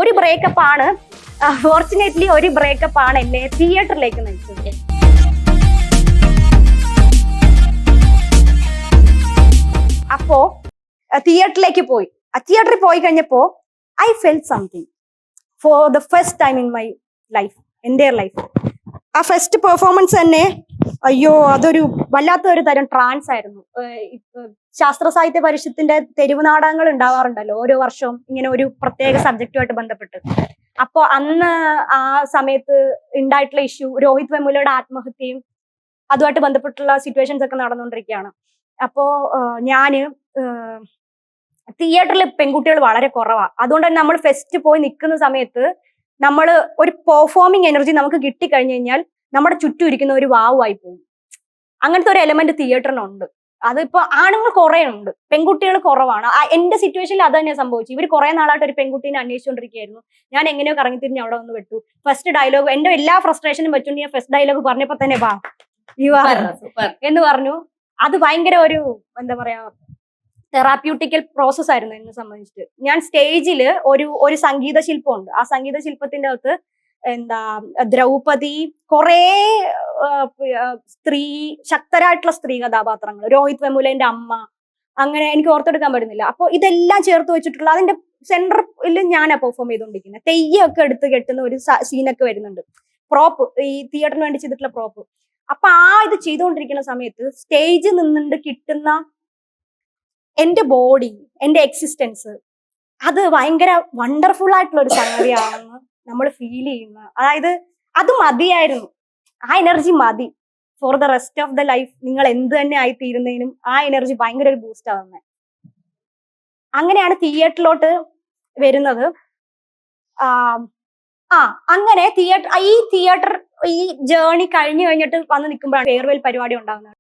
ഒരു ബ്രേക്കപ്പ് ആണ്, ഫോർച്ചുനേറ്റ്ലി ഒരു ബ്രേക്കപ്പ് ആണ് എന്നെ തിയേറ്ററിലേക്ക് നയിച്ചത്. അപ്പോ തിയേറ്ററിലേക്ക് പോയി. തിയേറ്ററിൽ പോയി കഴിഞ്ഞപ്പോ I felt something for the first time in my life, എൻ്റെ ലൈഫ്. ആ ഫസ്റ്റ് പെർഫോമൻസ് തന്നെ അയ്യോ അതൊരു വല്ലാത്തൊരു തരം ട്രാൻസ് ആയിരുന്നു. ശാസ്ത്ര സാഹിത്യ പരിഷത്തിന്റെ തെരുവ് നാടകങ്ങൾ ഉണ്ടാവാറുണ്ടല്ലോ ഓരോ വർഷവും ഇങ്ങനെ ഒരു പ്രത്യേക സബ്ജക്റ്റുമായിട്ട് ബന്ധപ്പെട്ട്. അപ്പോ അന്ന് ആ സമയത്ത് ഉണ്ടായിട്ടുള്ള ഇഷ്യൂ രോഹിത് വെമുലയുടെ ആത്മഹത്യയും അതുമായിട്ട് ബന്ധപ്പെട്ടുള്ള സിറ്റുവേഷൻസ് ഒക്കെ നടന്നുകൊണ്ടിരിക്കുകയാണ്. അപ്പോ ഞാന് തിയേറ്ററിൽ പെൺകുട്ടികൾ വളരെ കുറവാണ്. അതുകൊണ്ട് തന്നെ നമ്മൾ ഫെസ്റ്റ് പോയി നിൽക്കുന്ന സമയത്ത് നമ്മൾ ഒരു പെർഫോമിങ് എനർജി നമുക്ക് കിട്ടിക്കഴിഞ്ഞു കഴിഞ്ഞാൽ നമ്മുടെ ചുറ്റും ഇരിക്കുന്ന ഒരു വാവുമായി പോകും. അങ്ങനത്തെ ഒരു എലമെന്റ് തിയേറ്ററിനുണ്ട്. അതിപ്പോ ആണുങ്ങൾ കുറെ ഉണ്ട്, പെൺകുട്ടികൾ കുറവാണ്. എന്റെ സിറ്റുവേഷനിൽ അത് തന്നെയാണ് സംഭവിച്ചു. ഇവർ കുറെ നാളായിട്ട് ഒരു പെൺകുട്ടീനെ അന്വേഷിച്ചുകൊണ്ടിരിക്കുകയായിരുന്നു. ഞാൻ എങ്ങനെയോ കറങ്ങി തിരിഞ്ഞ് അവിടെ വന്ന് വിട്ടു. ഫസ്റ്റ് ഡയലോഗ് എന്റെ എല്ലാ ഫ്രസ്ട്രേഷനും വെച്ചുകൊണ്ട് ഞാൻ ഫസ്റ്റ് ഡയലോഗ് പറഞ്ഞപ്പോ തന്നെ വാ യു ആർ എന്ന് പറഞ്ഞു. അത് ഭയങ്കര ഒരു എന്താ പറയാ തെറാപ്യൂട്ടിക്കൽ പ്രോസസ് ആയിരുന്നു എന്നെ സംബന്ധിച്ചിട്ട്. ഞാൻ സ്റ്റേജിൽ ഒരു സംഗീത ശില്പമുണ്ട്. ആ സംഗീത ശില്പത്തിന്റെ അകത്ത് എന്താ ദ്രൗപദി, കുറേ ശക്തരായിട്ടുള്ള സ്ത്രീ കഥാപാത്രങ്ങൾ, രോഹിത് വെമുലേന്റെ അമ്മ, അങ്ങനെ എനിക്ക് ഓർത്തെടുക്കാൻ പറ്റുന്നില്ല. അപ്പൊ ഇതെല്ലാം ചേർത്ത് വെച്ചിട്ടുള്ള അതിന്റെ സെന്ററിൽ ഞാനാ പെർഫോം ചെയ്തുകൊണ്ടിരിക്കുന്നത്. തെയ്യൊക്കെ എടുത്ത് കെട്ടുന്ന ഒരു സീനൊക്കെ വരുന്നുണ്ട്. പ്രോപ്പ് ഈ തിയേറ്ററിന് വേണ്ടി ചെയ്തിട്ടുള്ള പ്രോപ്പ്. അപ്പൊ ഇത് ചെയ്തുകൊണ്ടിരിക്കുന്ന സമയത്ത് സ്റ്റേജിൽ നിന്നുകൊണ്ട് കിട്ടുന്ന എന്റെ ബോഡി, എന്റെ എക്സിസ്റ്റൻസ്, അത് ഭയങ്കര വണ്ടർഫുൾ ആയിട്ടുള്ള ഒരു സംഗതിയാണെന്ന് നമ്മൾ ഫീൽ ചെയ്യുന്ന. അതായത് അത് മതിയായിരുന്നു, ആ എനർജി മതി for the rest of the life. നിങ്ങൾ എന്ത് തന്നെ ആയിത്തീരുന്നതിനും ആ എനർജി ഭയങ്കര ഒരു ബൂസ്റ്റ് ആവുന്നത്. അങ്ങനെയാണ് തിയേറ്ററിലോട്ട് വരുന്നത്. അങ്ങനെ തിയേറ്റർ ഈ ജേർണി കഴിഞ്ഞു കഴിഞ്ഞിട്ട് വന്ന് നിൽക്കുമ്പോഴാണ് ഫെയർവെൽ പരിപാടി ഉണ്ടാകുന്നത്.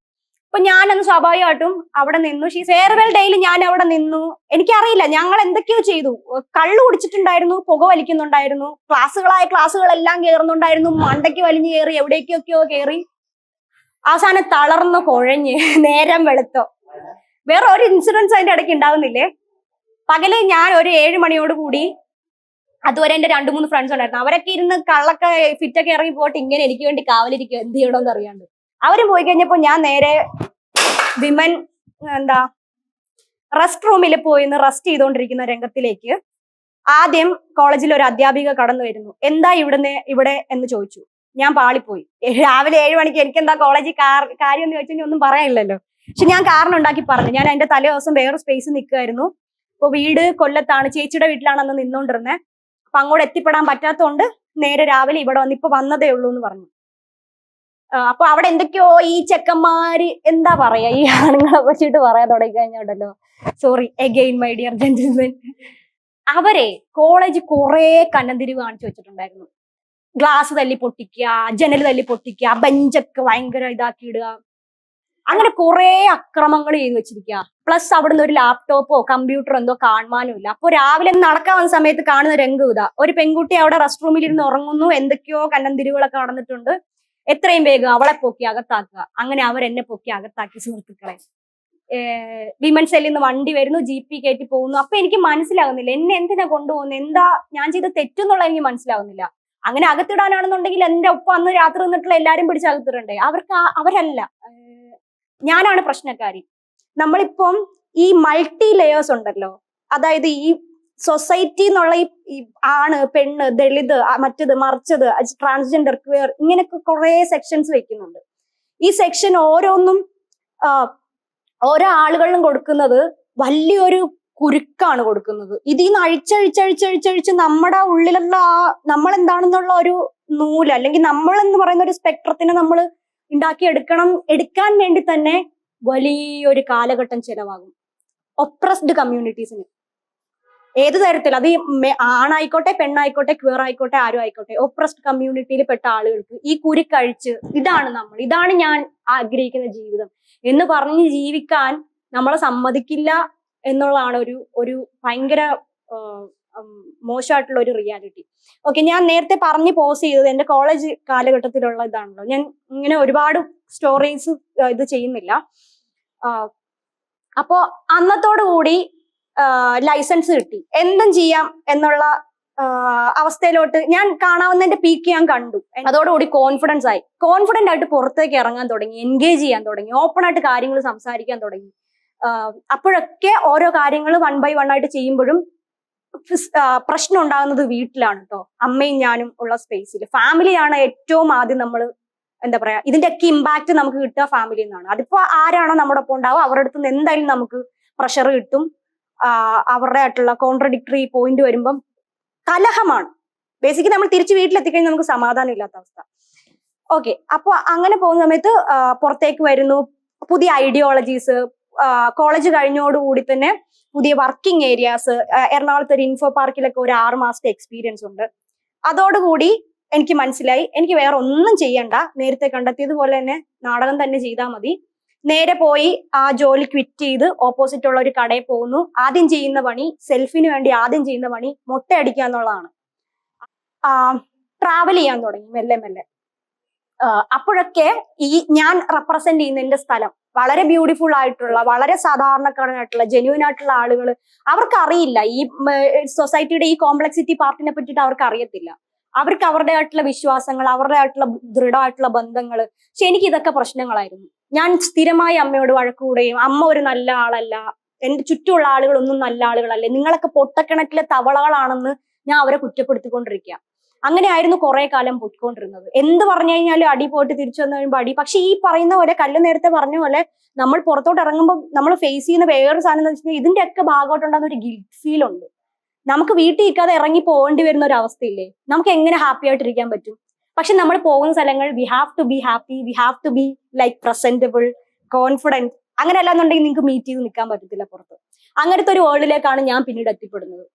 അപ്പൊ ഞാനന്ന് സ്വാഭാവികമായിട്ടും അവിടെ നിന്നു. ഫെയർവെൽ ഡേയിൽ ഞാൻ അവിടെ നിന്നു. എനിക്കറിയില്ല, ഞങ്ങൾ എന്തൊക്കെയോ ചെയ്തു. കള്ളു കുടിച്ചിട്ടുണ്ടായിരുന്നു, പുക വലിക്കുന്നുണ്ടായിരുന്നു, ക്ലാസ്സുകളെല്ലാം കയറുന്നുണ്ടായിരുന്നു, മണ്ടയ്ക്ക് വലിഞ്ഞു കയറി, എവിടേക്കൊക്കെയോ കയറി, അവസാനം തളർന്ന് കുഴഞ്ഞ് നേരം വെളുത്തോ. വേറെ ഒരു ഇൻസിഡൻസ് അതിന്റെ ഇടയ്ക്ക് ഉണ്ടാകുന്നില്ലേ. പകല് ഞാൻ ഒരു 7 മണിയോട് കൂടി, അതുവരെ എന്റെ 2-3 ഫ്രണ്ട്സ് ഉണ്ടായിരുന്നു. അവരൊക്കെ ഇരുന്ന് കള്ളൊക്കെ ഫിറ്റൊക്കെ ഇറങ്ങി പോയിട്ട് ഇങ്ങനെ എനിക്ക് വേണ്ടി കാവലിരിക്കും എന്ത് ചെയ്യണമെന്ന് അറിയാണ്ട്. അവര് പോയി കഴിഞ്ഞപ്പോ ഞാൻ നേരെ വിമൻ റെസ്റ്റ് റൂമിൽ പോയി റെസ്റ്റ് ചെയ്തുകൊണ്ടിരിക്കുന്ന രംഗത്തിലേക്ക് ആദ്യം കോളേജിൽ ഒരു അധ്യാപിക കടന്നു വരുന്നു. എന്താ ഇവിടെ എന്ന് ചോദിച്ചു. ഞാൻ പാളിപ്പോയി. രാവിലെ 7 മണിക്ക് എനിക്ക് എന്താ കോളേജിൽ കാര്യം എന്ന് ചോദിച്ചാൽ ഒന്നും പറയാനില്ലല്ലോ. പക്ഷെ ഞാൻ കാരണം ഉണ്ടാക്കി പറഞ്ഞു. ഞാൻ അതിന്റെ തലേ ദിവസം വേറെ സ്പേസ് നിൽക്കുമായിരുന്നു. ഇപ്പൊ വീട് കൊല്ലത്താണ്, ചേച്ചിയുടെ വീട്ടിലാണ് അന്ന് നിന്നോണ്ടിരുന്നത്. അപ്പൊ അങ്ങോട്ട് എത്തിപ്പെടാൻ പറ്റാത്തതുകൊണ്ട് നേരെ രാവിലെ ഇവിടെ ഇപ്പൊ വന്നതേ ഉള്ളൂ എന്ന് പറഞ്ഞു. അപ്പൊ അവിടെ എന്തൊക്കെയോ ഈ ചെക്കന്മാര് എന്താ പറയാ, ഈ ആണുങ്ങളെ പറ്റിയിട്ട് പറയാൻ തുടങ്ങി കഴിഞ്ഞുണ്ടല്ലോ. Sorry again my dear gentlemen. അവരെ കോളേജ് കുറെ കന്നന്തിരിവ് കാണിച്ചു വെച്ചിട്ടുണ്ടായിരുന്നു. ഗ്ലാസ് തല്ലി പൊട്ടിക്കുക, ജനൽ തല്ലി പൊട്ടിക്കുക, ബെഞ്ചൊക്കെ ഭയങ്കര ഇതാക്കി ഇടുക, അങ്ങനെ കുറെ അക്രമങ്ങൾ ചെയ്തു വെച്ചിരിക്കുക. പ്ലസ് അവിടുന്ന് ഒരു ലാപ്ടോപ്പോ കമ്പ്യൂട്ടറോ എന്തോ കാണുവാനും ഇല്ല. അപ്പൊ രാവിലെ നടക്കാൻ വന്ന സമയത്ത് കാണുന്ന രംഗം ഇതാ. ഒരു പെൺകുട്ടി അവിടെ റെസ്റ്റ് റൂമിൽ ഇരുന്ന് ഉറങ്ങുന്നു, എന്തൊക്കെയോ കന്നന്തിരിവുകളൊക്കെ നടന്നിട്ടുണ്ട്. എത്രയും വേഗം അവളെ പൊക്കി അകത്താക്കുക. അങ്ങനെ അവരെന്നെ പൊക്കി അകത്താക്കി. സുഹൃത്തുക്കളെ, വിമൻ സെല്ലിൽ നിന്ന് വണ്ടി വരുന്നു, ജീപ്പി കയറ്റി പോകുന്നു. അപ്പൊ എനിക്ക് മനസ്സിലാകുന്നില്ല എന്നെ എന്തിനാ കൊണ്ടുപോകുന്നത്, എന്താ ഞാൻ ചെയ്ത് തെറ്റെന്നുള്ള എനിക്ക് മനസ്സിലാവുന്നില്ല. അങ്ങനെ അകത്തിടാനാണെന്നുണ്ടെങ്കിൽ എന്റെ ഒപ്പം അന്ന് രാത്രി നിന്നിട്ടുള്ള എല്ലാരും പിടിച്ച് അകത്തിടണ്ടേ. അവരല്ല, ഞാനാണ് പ്രശ്നക്കാരി. നമ്മളിപ്പം ഈ മൾട്ടി ലെയേഴ്സ് ഉണ്ടല്ലോ, അതായത് ഈ സൊസൈറ്റി എന്നുള്ള ഈ ആണ്, പെണ്ണ്, ദളിത്, മറ്റത്, മറിച്ചത്, ട്രാൻസ്ജെൻഡർ, ക്വയർ, ഇങ്ങനെയൊക്കെ കുറെ സെക്ഷൻസ് വെക്കുന്നുണ്ട്. ഈ സെക്ഷൻ ഓരോന്നും ഓരോ ആളുകളിലും കൊടുക്കുന്നത് വലിയൊരു കുരുക്കാണ് കൊടുക്കുന്നത്. ഇതിൽ നിന്ന് അഴിച്ചഴിച്ചഴിച്ചഴിച്ചഴിച്ച് നമ്മുടെ ഉള്ളിലുള്ള നമ്മൾ എന്താണെന്നുള്ള ഒരു നൂല്, അല്ലെങ്കിൽ നമ്മൾ എന്ന് പറയുന്ന ഒരു സ്പെക്ട്രത്തിനെ നമ്മൾ എടുക്കാൻ വേണ്ടി തന്നെ വലിയൊരു കാലഘട്ടം ചെലവാകും. ഒപ്രസ്ഡ് കമ്മ്യൂണിറ്റീസിന് ഏത് തരത്തിൽ, അത് ആണായിക്കോട്ടെ, പെണ്ണായിക്കോട്ടെ, ക്വയർ ആയിക്കോട്ടെ, ആരും ആയിക്കോട്ടെ, ഒപ്രസ്ഡ് കമ്മ്യൂണിറ്റിയിൽ പെട്ട ആളുകൾക്ക് ഈ കുരുക്കഴിച്ച് ഇതാണ് ഞാൻ ആഗ്രഹിക്കുന്ന ജീവിതം എന്ന് പറഞ്ഞ് ജീവിക്കാൻ നമ്മളെ സമ്മതിക്കില്ല എന്നുള്ളതാണ് ഒരു ഭയങ്കര മോശമായിട്ടുള്ള ഒരു റിയാലിറ്റി. ഓക്കെ, ഞാൻ നേരത്തെ പറഞ്ഞ് പോസ് ചെയ്തത് എന്റെ കോളേജ് കാലഘട്ടത്തിലുള്ള ഇതാണല്ലോ. ഞാൻ ഇങ്ങനെ ഒരുപാട് സ്റ്റോറീസ് ഇത് ചെയ്യുന്നില്ല. അപ്പോ അന്നത്തോടു കൂടി ലൈസൻസ് കിട്ടി, എന്തും ചെയ്യാം എന്നുള്ള അവസ്ഥയിലോട്ട് ഞാൻ കാണാവുന്നതിന്റെ പീക്ക് ഞാൻ കണ്ടു. അതോടുകൂടി കോൺഫിഡൻസ് ആയി, കോൺഫിഡന്റ് ആയിട്ട് പുറത്തേക്ക് ഇറങ്ങാൻ തുടങ്ങി, എൻഗേജ് ചെയ്യാൻ തുടങ്ങി, ഓപ്പൺ ആയിട്ട് കാര്യങ്ങൾ സംസാരിക്കാൻ തുടങ്ങി. അപ്പോഴൊക്കെ ഓരോ കാര്യങ്ങൾ 1 by 1 ആയിട്ട് ചെയ്യുമ്പോഴും പ്രശ്നം ഉണ്ടാകുന്നത് വീട്ടിലാണ് കേട്ടോ. അമ്മയും ഞാനും ഉള്ള സ്പേസിൽ ഫാമിലിയാണ് ഏറ്റവും ആദ്യം നമ്മൾ എന്താ പറയാ ഇതിന്റെയൊക്കെ ഇമ്പാക്ട് നമുക്ക് കിട്ടുക ഫാമിലിയിൽ നിന്നാണ്. അതിപ്പോ ആരാണോ നമ്മുടെ ഒപ്പം ഉണ്ടാവുക അവരുടെ അടുത്ത് നിന്ന് എന്തായാലും നമുക്ക് പ്രഷർ കിട്ടും. അവരുടെ ആയിട്ടുള്ള കോൺട്രഡിക്ടറി പോയിന്റ് വരുമ്പം കലഹമാണ്. ബേസിക്കലി നമ്മൾ തിരിച്ച് വീട്ടിലെത്തിക്കഴിഞ്ഞാൽ നമുക്ക് സമാധാനം ഇല്ലാത്ത അവസ്ഥ. ഓക്കെ, അപ്പൊ അങ്ങനെ പോകുന്ന സമയത്ത് പുറത്തേക്ക് വരുന്നു പുതിയ ഐഡിയോളജീസ്. കോളേജ് കഴിഞ്ഞോടുകൂടി തന്നെ പുതിയ വർക്കിംഗ് ഏരിയാസ്. എറണാകുളത്ത് ഒരു ഇൻഫോ പാർക്കിലൊക്കെ ഒരു 6 മാസത്തെ എക്സ്പീരിയൻസ് ഉണ്ട്. അതോടുകൂടി എനിക്ക് മനസ്സിലായി എനിക്ക് വേറെ ഒന്നും ചെയ്യണ്ട, നേരത്തെ കണ്ടെത്തിയതുപോലെ തന്നെ നാടകം തന്നെ ചെയ്താൽ മതി. നേരെ പോയി ആ ജോലി ക്വിറ്റ് ചെയ്ത് ഓപ്പോസിറ്റ് ഉള്ള ഒരു കടയിൽ പോകുന്നു. ആദ്യം ചെയ്യുന്ന പണി, സെൽഫിന് വേണ്ടി ആദ്യം ചെയ്യുന്ന പണി മൊട്ടയടിക്കുക എന്നുള്ളതാണ്. ട്രാവൽ ചെയ്യാൻ തുടങ്ങി മെല്ലെ മെല്ലെ. അപ്പോഴൊക്കെ ഈ ഞാൻ റെപ്രസെന്റ് ചെയ്യുന്ന എന്റെ സ്ഥലം വളരെ ബ്യൂട്ടിഫുൾ ആയിട്ടുള്ള, വളരെ സാധാരണക്കാരനായിട്ടുള്ള, ജെന്യൂൻ ആയിട്ടുള്ള ആളുകൾ. അവർക്ക് അറിയില്ല ഈ സൊസൈറ്റിയുടെ ഈ കോംപ്ലക്സിറ്റി പാർട്ടിനെ പറ്റിയിട്ട് അവർക്ക് അറിയത്തില്ല. അവർക്ക് അവരുടെ ആയിട്ടുള്ള വിശ്വാസങ്ങൾ, അവരുടെ ആയിട്ടുള്ള ദൃഢമായിട്ടുള്ള ബന്ധങ്ങൾ. പക്ഷെ എനിക്ക് ഇതൊക്കെ പ്രശ്നങ്ങളായിരുന്നു. ഞാൻ സ്ഥിരമായി അമ്മയോട് വഴക്കുകൂടുകയും, അമ്മ ഒരു നല്ല ആളല്ല, എന്റെ ചുറ്റുമുള്ള ആളുകളൊന്നും നല്ല ആളുകളല്ലേ, നിങ്ങളൊക്കെ പൊട്ടക്കിണറ്റിലെ തവളകളാണെന്ന് ഞാൻ അവരെ കുറ്റപ്പെടുത്തിക്കൊണ്ടിരിക്കുക. അങ്ങനെയായിരുന്നു കുറെ കാലം പൊയ്ക്കൊണ്ടിരുന്നത്. എന്ത് പറഞ്ഞു കഴിഞ്ഞാലും അടി പോയിട്ട് തിരിച്ചു വന്നു കഴിയുമ്പോൾ അടി. പക്ഷെ ഈ പറയുന്ന പോലെ കല്ല് നേരത്തെ പറഞ്ഞ പോലെ നമ്മൾ പുറത്തോട്ട് ഇറങ്ങുമ്പോൾ നമ്മൾ ഫേസ് ചെയ്യുന്ന വേറൊരു സാധനം എന്ന് വെച്ചാൽ ഇതിന്റെയൊക്കെ ഭാഗമായിട്ടുണ്ടാകുന്ന ഒരു ഗിൽറ്റ് ഫീൽ ഉണ്ട്. നമുക്ക് വീട്ടിൽ ഇരിക്കാതെ ഇറങ്ങി പോകേണ്ടി വരുന്ന ഒരു അവസ്ഥയില്ലേ, നമുക്ക് എങ്ങനെ ഹാപ്പി ആയിട്ടിരിക്കാൻ പറ്റും? പക്ഷെ നമ്മൾ പോകുന്ന സ്ഥലങ്ങൾ we have to be happy, we have to be like presentable, confident. അങ്ങനെ അല്ലാന്നുണ്ടെങ്കിൽ നിങ്ങൾക്ക് മീറ്റ് ചെയ്ത് നിൽക്കാൻ പറ്റത്തില്ല പുറത്ത്. അങ്ങനത്തെ ഒരു വേൾഡിലേക്കാണ് ഞാൻ പിന്നീട് എത്തിപ്പെടുന്നത്.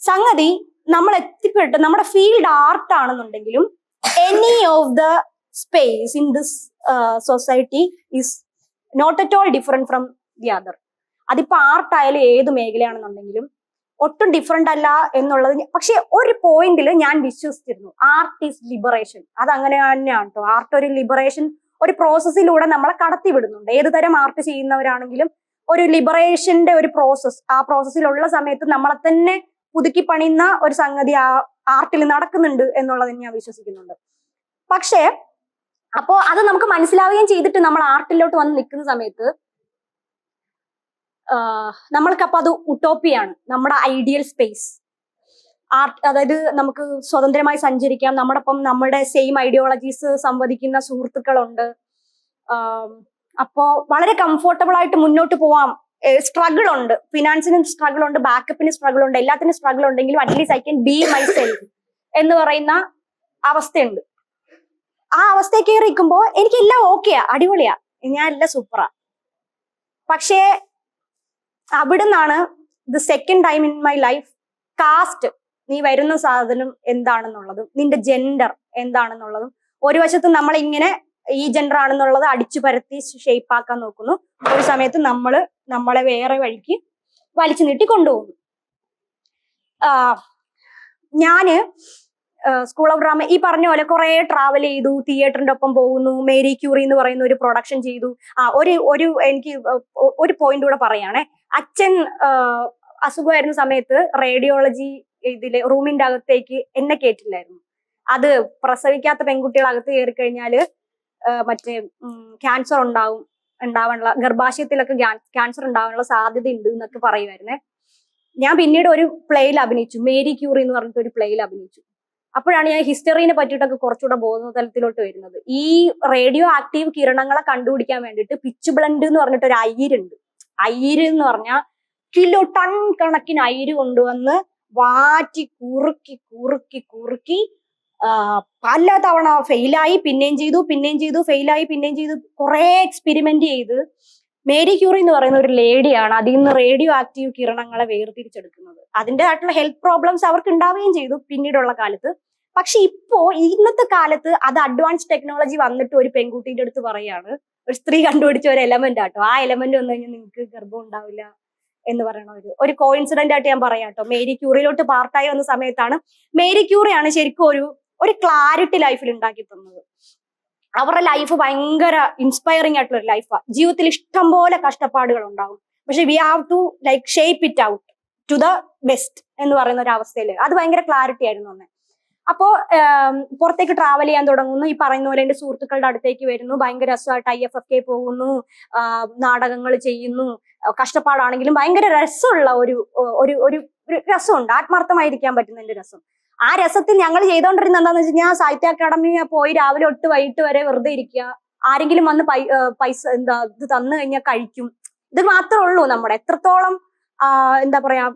സംഗതി നമ്മൾ എത്തിപ്പെട്ട് നമ്മുടെ ഫീൽഡ് ആർട്ട് ആണെന്നുണ്ടെങ്കിലും any of the space in this society is not at all different from the other. അതിപ്പോ ആർട്ട് ആയാലും ഏത് മേഖലയാണെന്നുണ്ടെങ്കിലും ഒട്ടും ഡിഫറെന്റ് അല്ല എന്നുള്ളത്. പക്ഷെ ഒരു പോയിന്റിൽ ഞാൻ വിശ്വസിച്ചിരുന്നു, ആർട്ട് ഈസ് ലിബറേഷൻ. അത് അങ്ങനെ തന്നെയാണ് കേട്ടോ. ആർട്ട് ഒരു ലിബറേഷൻ, ഒരു പ്രോസസ്സിലൂടെ നമ്മളെ കടത്തി വിടുന്നുണ്ട്. ഏത് തരം ആർട്ട് ചെയ്യുന്നവരാണെങ്കിലും ഒരു ലിബറേഷന്റെ ഒരു പ്രോസസ്, ആ പ്രോസസ്സിലുള്ള സമയത്ത് നമ്മളെ തന്നെ പുതുക്കി പണിയുന്ന ഒരു സംഗതി ആ ആർട്ടിൽ നടക്കുന്നുണ്ട് എന്നുള്ളത് ഞാൻ വിശ്വസിക്കുന്നുണ്ട്. പക്ഷേ അപ്പോ അത് നമുക്ക് മനസ്സിലാവുകയും ചെയ്തിട്ട് നമ്മൾ ആർട്ടിലോട്ട് വന്ന് നിൽക്കുന്ന സമയത്ത് നമ്മൾക്കപ്പോൾ അത് ഉട്ടോപ്പിയാണ്, നമ്മുടെ ഐഡിയൽ സ്പേസ് ആർട്ട്. അതായത് നമുക്ക് സ്വതന്ത്രമായി സഞ്ചരിക്കാം, നമ്മോടൊപ്പം നമ്മുടെ സെയിം ഐഡിയോളജീസ് സംവദിക്കുന്ന സുഹൃത്തുക്കളുണ്ട്. അപ്പോ വളരെ കംഫർട്ടബിൾ ആയിട്ട് മുന്നോട്ട് പോവാം. സ്ട്രഗിൾ ഉണ്ട്, ഫിനാൻസിനും സ്ട്രഗിൾ ഉണ്ട്, ബാക്കപ്പിന് സ്ട്രഗിൾ ഉണ്ട്, എല്ലാത്തിനും സ്ട്രഗിൾ ഉണ്ടെങ്കിലും at least I can be my self എന്ന് പറയുന്ന അവസ്ഥയുണ്ട്. ആ അവസ്ഥയിൽ കയറി നിൽക്കുമ്പോൾ എനിക്കെല്ലാം ഓക്കെയാ, അടിപൊളിയാ, ഞാൻ എല്ലാം സൂപ്പറാ. പക്ഷേ അവിടുന്നാണ് the second time in my life cast, നീ വരുന്ന സാധനം എന്താണെന്നുള്ളതും നിന്റെ ജെൻഡർ എന്താണെന്നുള്ളതും ഒരു വശത്ത് നമ്മളിങ്ങനെ ഈ ജെൻഡർ ആണെന്നുള്ളത് അടിച്ചു പരത്തി ഷേപ്പ് ആക്കാൻ നോക്കുന്നു, ഒരു സമയത്ത് നമ്മളെ വേറെ വഴിക്ക് വലിച്ചു നീട്ടി കൊണ്ടുപോകുന്നു. ഞാന് സ്കൂൾ ഓഫ് ഡ്രാമ ഈ പറഞ്ഞ പോലെ കുറെ ട്രാവൽ ചെയ്തു, തിയേറ്ററിന്റെ ഒപ്പം പോകുന്നു, മേരി ക്യൂറി എന്ന് പറയുന്ന ഒരു പ്രൊഡക്ഷൻ ചെയ്തു. എനിക്ക് ഒരു പോയിന്റ് കൂടെ പറയാണേ. അച്ഛൻ അസുഖമായിരുന്ന സമയത്ത് റേഡിയോളജി ഇതില് റൂമിന്റെ അകത്തേക്ക് എന്നെ കേട്ടില്ലായിരുന്നു. അത് പ്രസവിക്കാത്ത പെൺകുട്ടികൾ അകത്ത് കയറി കഴിഞ്ഞാല് മറ്റേ ക്യാൻസർ ഉണ്ടാവാനുള്ള, ഗർഭാശയത്തിലൊക്കെ ക്യാൻസർ ഉണ്ടാവാനുള്ള സാധ്യത ഉണ്ട് എന്നൊക്കെ പറയുമായിരുന്നേ. ഞാൻ പിന്നീട് ഒരു പ്ലേയിൽ അഭിനയിച്ചു, മേരി ക്യൂറി എന്ന് പറഞ്ഞിട്ട് ഒരു പ്ലേയിൽ അഭിനയിച്ചു. അപ്പോഴാണ് ഞാൻ ഹിസ്റ്ററിനെ പറ്റിയിട്ടൊക്കെ കുറച്ചുകൂടെ ബോധതലത്തിലോട്ട് വരുന്നത്. ഈ റേഡിയോ ആക്റ്റീവ് കിരണങ്ങളെ കണ്ടുപിടിക്കാൻ വേണ്ടിയിട്ട് പിച്ച് ബ്ലൻഡ് എന്ന് പറഞ്ഞിട്ട് ഒരു അയിരുണ്ട്. അയിര് എന്ന് പറഞ്ഞാൽ കിലോ ടൺ കണക്കിന് അയിര് കൊണ്ടുവന്ന് വാറ്റി കുറുക്കി കുറുക്കി കുറുക്കി പല തവണ ഫെയിലായി, പിന്നെയും ചെയ്തു, ഫെയിലായി, പിന്നെയും ചെയ്തു, കുറെ എക്സ്പെരിമെന്റ് ചെയ്ത് മേരി ക്യൂറി എന്ന് പറയുന്ന ഒരു ലേഡിയാണ് അതിൽ നിന്ന് റേഡിയോ ആക്റ്റീവ് കിരണങ്ങളെ വേർതിരിച്ചെടുക്കുന്നത്. അതിൻ്റെതായിട്ടുള്ള ഹെൽത്ത് പ്രോബ്ലംസ് അവർക്ക് ഉണ്ടാവുകയും ചെയ്തു പിന്നീടുള്ള കാലത്ത്. പക്ഷെ ഇപ്പോ ഇന്നത്തെ കാലത്ത് അത് അഡ്വാൻസ് ടെക്നോളജി വന്നിട്ട് ഒരു പെൺകുട്ടിയുടെ അടുത്ത് പറയാണ്, ഒരു സ്ത്രീ കണ്ടുപിടിച്ച ഒരു എലമെന്റ് ആട്ടോ, ആ എലമെന്റ് വന്നു കഴിഞ്ഞാൽ നിങ്ങൾക്ക് ഗർഭം ഉണ്ടാവില്ല എന്ന് പറയണ ഒരു കോയിൻസിഡന്റ് ആയിട്ട് ഞാൻ പറയാം കേട്ടോ. മേരി ക്യൂറിയിലോട്ട് പാർട്ടായി വന്ന സമയത്താണ് മേരി ക്യൂറിയാണ് ശരിക്കും ഒരു ക്ലാരിറ്റി ലൈഫിൽ ഉണ്ടാക്കി തന്നത്. അവരുടെ ലൈഫ് ഭയങ്കര ഇൻസ്പയറിംഗ് ആയിട്ടുള്ള ഒരു ലൈഫാണ്. ജീവിതത്തിൽ ഇഷ്ടം പോലെ കഷ്ടപ്പാടുകൾ ഉണ്ടാകും, പക്ഷെ we have to like shape it out. To the best എന്ന് പറയുന്ന ഒരു അവസ്ഥയിൽ അത് ഭയങ്കര ക്ലാരിറ്റി ആയിരുന്നു അന്ന്. അപ്പോ പുറത്തേക്ക് ട്രാവൽ ചെയ്യാൻ തുടങ്ങുന്നു. ഈ പറയുന്ന പോലെ എന്റെ സുഹൃത്തുക്കളുടെ അടുത്തേക്ക് വരുന്നു, ഭയങ്കര രസമായിട്ട് IFFK പോകുന്നു, നാടകങ്ങൾ ചെയ്യുന്നു. കഷ്ടപ്പാടാണെങ്കിലും ഭയങ്കര രസമുള്ള ഒരു ഒരു ഒരു രസമുണ്ട്, ആത്മാർത്ഥമായിരിക്കാൻ പറ്റുന്നതിന്റെ രസം. ആ രസത്തിൽ ഞങ്ങൾ ചെയ്തോണ്ടിരുന്ന എന്താന്ന് വെച്ച് കഴിഞ്ഞാൽ സാഹിത്യ അക്കാദമി പോയി രാവിലെ തൊട്ട് വൈകിട്ട് വരെ വെറുതെ ഇരിക്കുക, ആരെങ്കിലും വന്ന് പൈസ എന്താ ഇത് തന്നു കഴിഞ്ഞാൽ കഴിക്കും, ഇത് മാത്രമേ ഉള്ളൂ നമ്മുടെ. എത്രത്തോളം എന്താ പറയാ,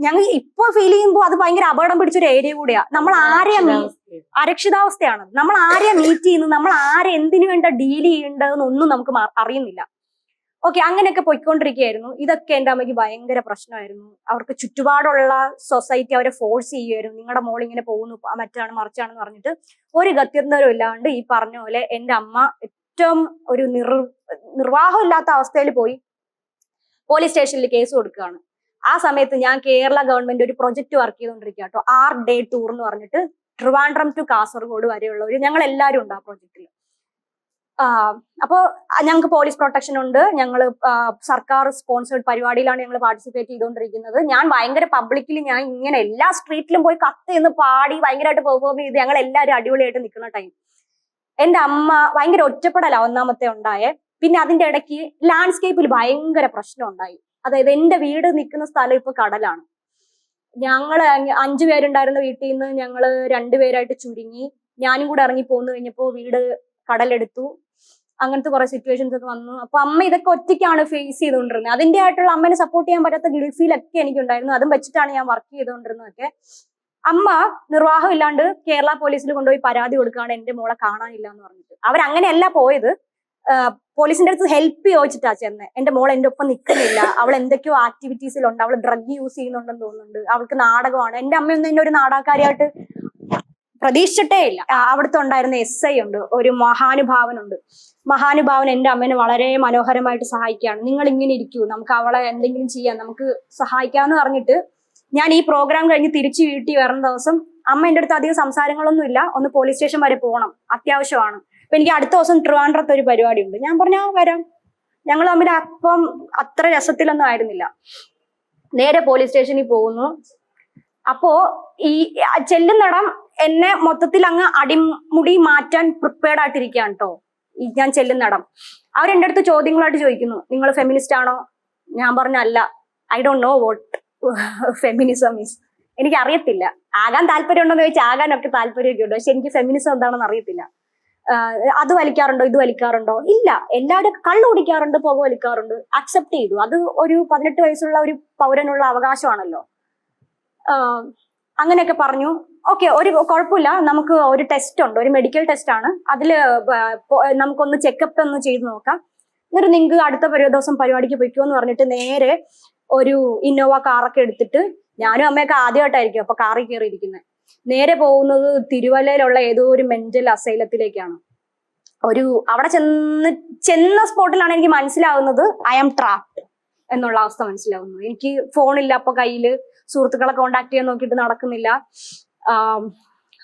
ഞങ്ങൾ ഇപ്പൊ ഫീൽ ചെയ്യുമ്പോൾ അത് ഭയങ്കര അപകടം പിടിച്ചൊരു ഏരിയ കൂടിയാ. നമ്മൾ ആരെയാ അരക്ഷിതാവസ്ഥയാണ്, നമ്മൾ ആരെയാ മീറ്റ് ചെയ്യുന്നത്, നമ്മൾ ആരെ എന്തിനു വേണ്ട ഡീൽ ചെയ്യേണ്ടതെന്നൊന്നും നമുക്ക് അറിയുന്നില്ല. ഓക്കെ, അങ്ങനെയൊക്കെ പോയിക്കൊണ്ടിരിക്കുകയായിരുന്നു. ഇതൊക്കെ എൻ്റെ അമ്മയ്ക്ക് ഭയങ്കര പ്രശ്നമായിരുന്നു. അവർക്ക് ചുറ്റുപാടുള്ള സൊസൈറ്റി അവരെ ഫോഴ്സ് ചെയ്യുമായിരുന്നു, നിങ്ങളുടെ മോൾ ഇങ്ങനെ പോകുന്നു, മറ്റാണ് മറിച്ചാണെന്ന് പറഞ്ഞിട്ട് ഒരു ഗത്യന്തരം ഇല്ലാണ്ട് ഈ പറഞ്ഞ പോലെ എൻ്റെ അമ്മ ഏറ്റവും ഒരു നിർവാഹം ഇല്ലാത്ത അവസ്ഥയിൽ പോയി പോലീസ് സ്റ്റേഷനിൽ കേസ് കൊടുക്കുകയാണ്. ആ സമയത്ത് ഞാൻ കേരള ഗവൺമെന്റ് ഒരു പ്രൊജക്ട് വർക്ക് ചെയ്തുകൊണ്ടിരിക്കുക കേട്ടോ, 6 ഡേ ടൂർ എന്ന് പറഞ്ഞിട്ട് ട്രിവാൻഡ്രം ടു കാസർഗോഡ് വരെയുള്ളവർ ഞങ്ങൾ എല്ലാവരും ഉണ്ട് ആ പ്രൊജക്റ്റിൽ. അപ്പോ ഞങ്ങൾക്ക് പോലീസ് പ്രൊട്ടക്ഷൻ ഉണ്ട്, ഞങ്ങൾ സർക്കാർ സ്പോൺസേഡ് പരിപാടിയിലാണ് ഞങ്ങൾ പാർട്ടിസിപ്പേറ്റ് ചെയ്തുകൊണ്ടിരിക്കുന്നത്. ഞാൻ ഭയങ്കര പബ്ലിക്കിൽ ഞാൻ ഇങ്ങനെ എല്ലാ സ്ട്രീറ്റിലും പോയി കത്ത് പാടി ഭയങ്കരമായിട്ട് പെർഫോം ചെയ്ത് ഞങ്ങൾ എല്ലാവരും അടിപൊളിയായിട്ട് നിൽക്കുന്ന ടൈം എന്റെ അമ്മ ഭയങ്കര ഒറ്റപ്പെടല ഒന്നാമത്തെ ഉണ്ടായേ. പിന്നെ അതിന്റെ ഇടയ്ക്ക് ലാൻഡ്സ്കേപ്പിൽ ഭയങ്കര പ്രശ്നം ഉണ്ടായി. അതായത് എന്റെ വീട് നിൽക്കുന്ന സ്ഥലം ഇപ്പൊ കടലാണ്. ഞങ്ങള് 5 പേരുണ്ടായിരുന്ന വീട്ടിൽ നിന്ന് ഞങ്ങള് 2 പേരായിട്ട് ചുരുങ്ങി, ഞാനും കൂടെ ഇറങ്ങി പോന്നു കഴിഞ്ഞപ്പോ വീട് കടലെടുത്തു. അങ്ങനത്തെ കുറെ സിറ്റുവേഷൻസ് ഒക്കെ വന്നു. അപ്പൊ അമ്മ ഇതൊക്കെ ഒറ്റയ്ക്കാണ് ഫേസ് ചെയ്തുകൊണ്ടിരുന്നത്. അതിന്റെ ആയിട്ടുള്ള അമ്മേനെ സപ്പോർട്ട് ചെയ്യാൻ പറ്റാത്ത ഗിൽറ്റ് ഫീൽ ഒക്കെ എനിക്കുണ്ടായിരുന്നു. അതും വെച്ചിട്ടാണ് ഞാൻ വർക്ക് ചെയ്തുകൊണ്ടിരുന്നതൊക്കെ. അമ്മ നിർവാഹം ഇല്ലാണ്ട് കേരള പോലീസിൽ കൊണ്ടുപോയി പരാതി കൊടുക്കുകയാണ് എന്റെ മോളെ കാണാനില്ല എന്ന് പറഞ്ഞിട്ട്. അവരങ്ങനെയല്ല പോയത്, പോലീസിന്റെ അടുത്ത് ഹെൽപ്പ് ചോദിച്ചിട്ടാ ചെന്ന്. എന്റെ മോൾ എന്റെ ഒപ്പം നിൽക്കുന്നില്ല, അവൾ എന്തൊക്കെയോ ആക്ടിവിറ്റീസിലുണ്ട്, അവൾ ഡ്രഗ് യൂസ് ചെയ്യുന്നുണ്ടെന്ന് തോന്നുന്നുണ്ട്, അവൾക്ക് നാടകമാണ്. എന്റെ അമ്മയൊന്നും എന്നെ ഒരു നാടകക്കാരിയായിട്ട് പ്രതീക്ഷിച്ചിട്ടേ ഇല്ല. അവിടുത്തെ ഉണ്ടായിരുന്ന SI ഉണ്ട്, ഒരു മഹാനുഭാവനുണ്ട്. മഹാനുഭാവൻ എന്റെ അമ്മേനെ വളരെ മനോഹരമായിട്ട് സഹായിക്കുകയാണ്. നിങ്ങൾ ഇങ്ങനെ ഇരിക്കൂ, നമുക്ക് അവളെ എന്തെങ്കിലും ചെയ്യാം, നമുക്ക് സഹായിക്കാമെന്ന് പറഞ്ഞിട്ട് ഞാൻ ഈ പ്രോഗ്രാം കഴിഞ്ഞ് തിരിച്ച് വീട്ടിൽ വരുന്ന ദിവസം അമ്മ എൻ്റെ അടുത്ത് അധികം സംസാരങ്ങളൊന്നും ഇല്ല, ഒന്ന് പോലീസ് സ്റ്റേഷൻ വരെ പോകണം, അത്യാവശ്യമാണ്. അപ്പൊ എനിക്ക് അടുത്ത ദിവസം ട്രിവാൻഡ്രത്ത് ഒരു പരിപാടി ഉണ്ട്. ഞാൻ പറഞ്ഞാ വരാം. ഞങ്ങൾ തമ്മിൽ അപ്പം അത്ര രസത്തിലൊന്നും ആയിരുന്നില്ല. നേരെ പോലീസ് സ്റ്റേഷനിൽ പോകുന്നു. അപ്പോ ഈ ചെല്ലുന്നിടം എന്നെ മൊത്തത്തിൽ അങ്ങ് അടിമുടി മാറ്റാൻ പ്രിപ്പയർഡ് ആയിട്ടിരിക്കുകയാണ് കേട്ടോ. ഞാൻ ചെല്ലുന്നിടം അവരെന്റെ അടുത്ത് ചോദ്യങ്ങളായിട്ട് ചോദിക്കുന്നു, നിങ്ങൾ ഫെമിനിസ്റ്റ് ആണോ? ഞാൻ പറഞ്ഞ അല്ല, I don't know what feminism is. എനിക്ക് അറിയത്തില്ല. ആകാൻ താല്പര്യം ഉണ്ടോന്ന് ചോദിച്ചാൽ ആകാനൊക്കെ താല്പര്യമൊക്കെ ഉണ്ട്, പക്ഷെ എനിക്ക് ഫെമിനിസം എന്താണെന്ന് അറിയത്തില്ല. അത് വലിക്കാറുണ്ടോ, ഇത് വലിക്കാറുണ്ടോ? ഇല്ല. എല്ലാവരും കള്ളു കുടിക്കാറുണ്ട്, പുക വലിക്കാറുണ്ട്, അക്സെപ്റ്റ് ചെയ്തു. അത് ഒരു 18 വയസ്സുള്ള ഒരു പൗരനുള്ള അവകാശമാണല്ലോ. അങ്ങനെയൊക്കെ പറഞ്ഞു. ഓക്കെ, ഒരു കുഴപ്പമില്ല, നമുക്ക് ഒരു ടെസ്റ്റ് ഉണ്ട്, ഒരു മെഡിക്കൽ ടെസ്റ്റ് ആണ്, അതില് നമുക്കൊന്ന് ചെക്കപ്പ് ഒന്ന് ചെയ്ത് നോക്കാം, എന്നിട്ട് നിങ്ങൾക്ക് അടുത്ത ദിവസം പരിപാടിക്ക് പൊയ്ക്കോ എന്ന് പറഞ്ഞിട്ട് നേരെ ഒരു ഇന്നോവ കാറൊക്കെ എടുത്തിട്ട്, ഞാനും അമ്മയൊക്കെ ആദ്യമായിട്ടായിരിക്കും അപ്പൊ കാറിൽ കയറി ഇരിക്കുന്നത്, നേരെ പോകുന്നത് തിരുവല്ലയിലുള്ള ഏതോ ഒരു മെന്റൽ അസൈലത്തിലേക്കാണ്. അവിടെ ചെന്ന സ്പോട്ടിലാണ് എനിക്ക് മനസ്സിലാവുന്നത് ഐ ആം ട്രാപ്ഡ് എന്നുള്ള അവസ്ഥ മനസ്സിലാവുന്നു. എനിക്ക് ഫോണില്ല അപ്പൊ കയ്യില്, സുഹൃത്തുക്കളെ കോണ്ടാക്ട് ചെയ്യാൻ നോക്കിയിട്ട് നടക്കുന്നില്ല.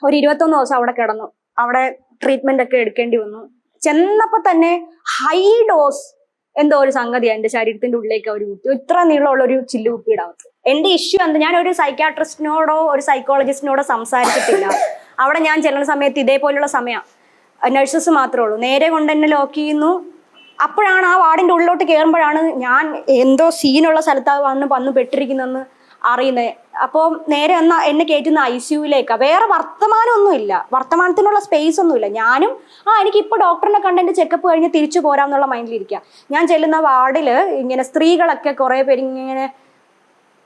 ഒരു 21 ദിവസം അവിടെ കിടന്നു. അവിടെ ട്രീറ്റ്മെന്റ് ഒക്കെ എടുക്കേണ്ടി വന്നു. ചെന്നപ്പോ തന്നെ ഹൈ ഡോസ് എന്തോ ഒരു സംഗതിയാണ് എന്റെ ശരീരത്തിന്റെ ഉള്ളിലേക്ക് അവർ കുത്തി. ഇത്ര നീളമുള്ള ഒരു ചില്ല് കുപ്പിയിടാവത്ത്. എന്റെ ഇഷ്യൂ എന്താ, ഞാൻ ഒരു സൈക്യാട്രിസ്റ്റിനോടോ ഒരു സൈക്കോളജിസ്റ്റിനോടോ സംസാരിച്ചിട്ടില്ല. അവിടെ ഞാൻ ചെല്ലുന്ന സമയത്ത് ഇതേപോലുള്ള സമയം നഴ്സസ് മാത്രമേ ഉള്ളൂ. നേരെ കൊണ്ട് എന്നെ ലോക്ക് ചെയ്യുന്നു. അപ്പോഴാണ് ആ വാർഡിന്റെ ഉള്ളിലോട്ട് കയറുമ്പോഴാണ് ഞാൻ എന്തോ സീനുള്ള സ്ഥലത്താണ് വന്ന് പെട്ടിരിക്കുന്നെന്ന് അറിയുന്നത്. അപ്പോൾ നേരെ എന്നെ കയറ്റുന്ന ICUവിലേക്കാ. വേറെ വർത്തമാനമൊന്നുമില്ല, വർത്തമാനത്തിനുള്ള സ്പേസ് ഒന്നുമില്ല. ഞാനും എനിക്കിപ്പോൾ ഡോക്ടറിനെ കണ്ട് എൻ്റെ ചെക്കപ്പ് കഴിഞ്ഞ് തിരിച്ചു പോരാന്നുള്ള മൈൻഡിലിരിക്കുക. ഞാൻ ചെല്ലുന്ന വാർഡില് ഇങ്ങനെ സ്ത്രീകളൊക്കെ കുറെ പേര് ഇങ്ങനെ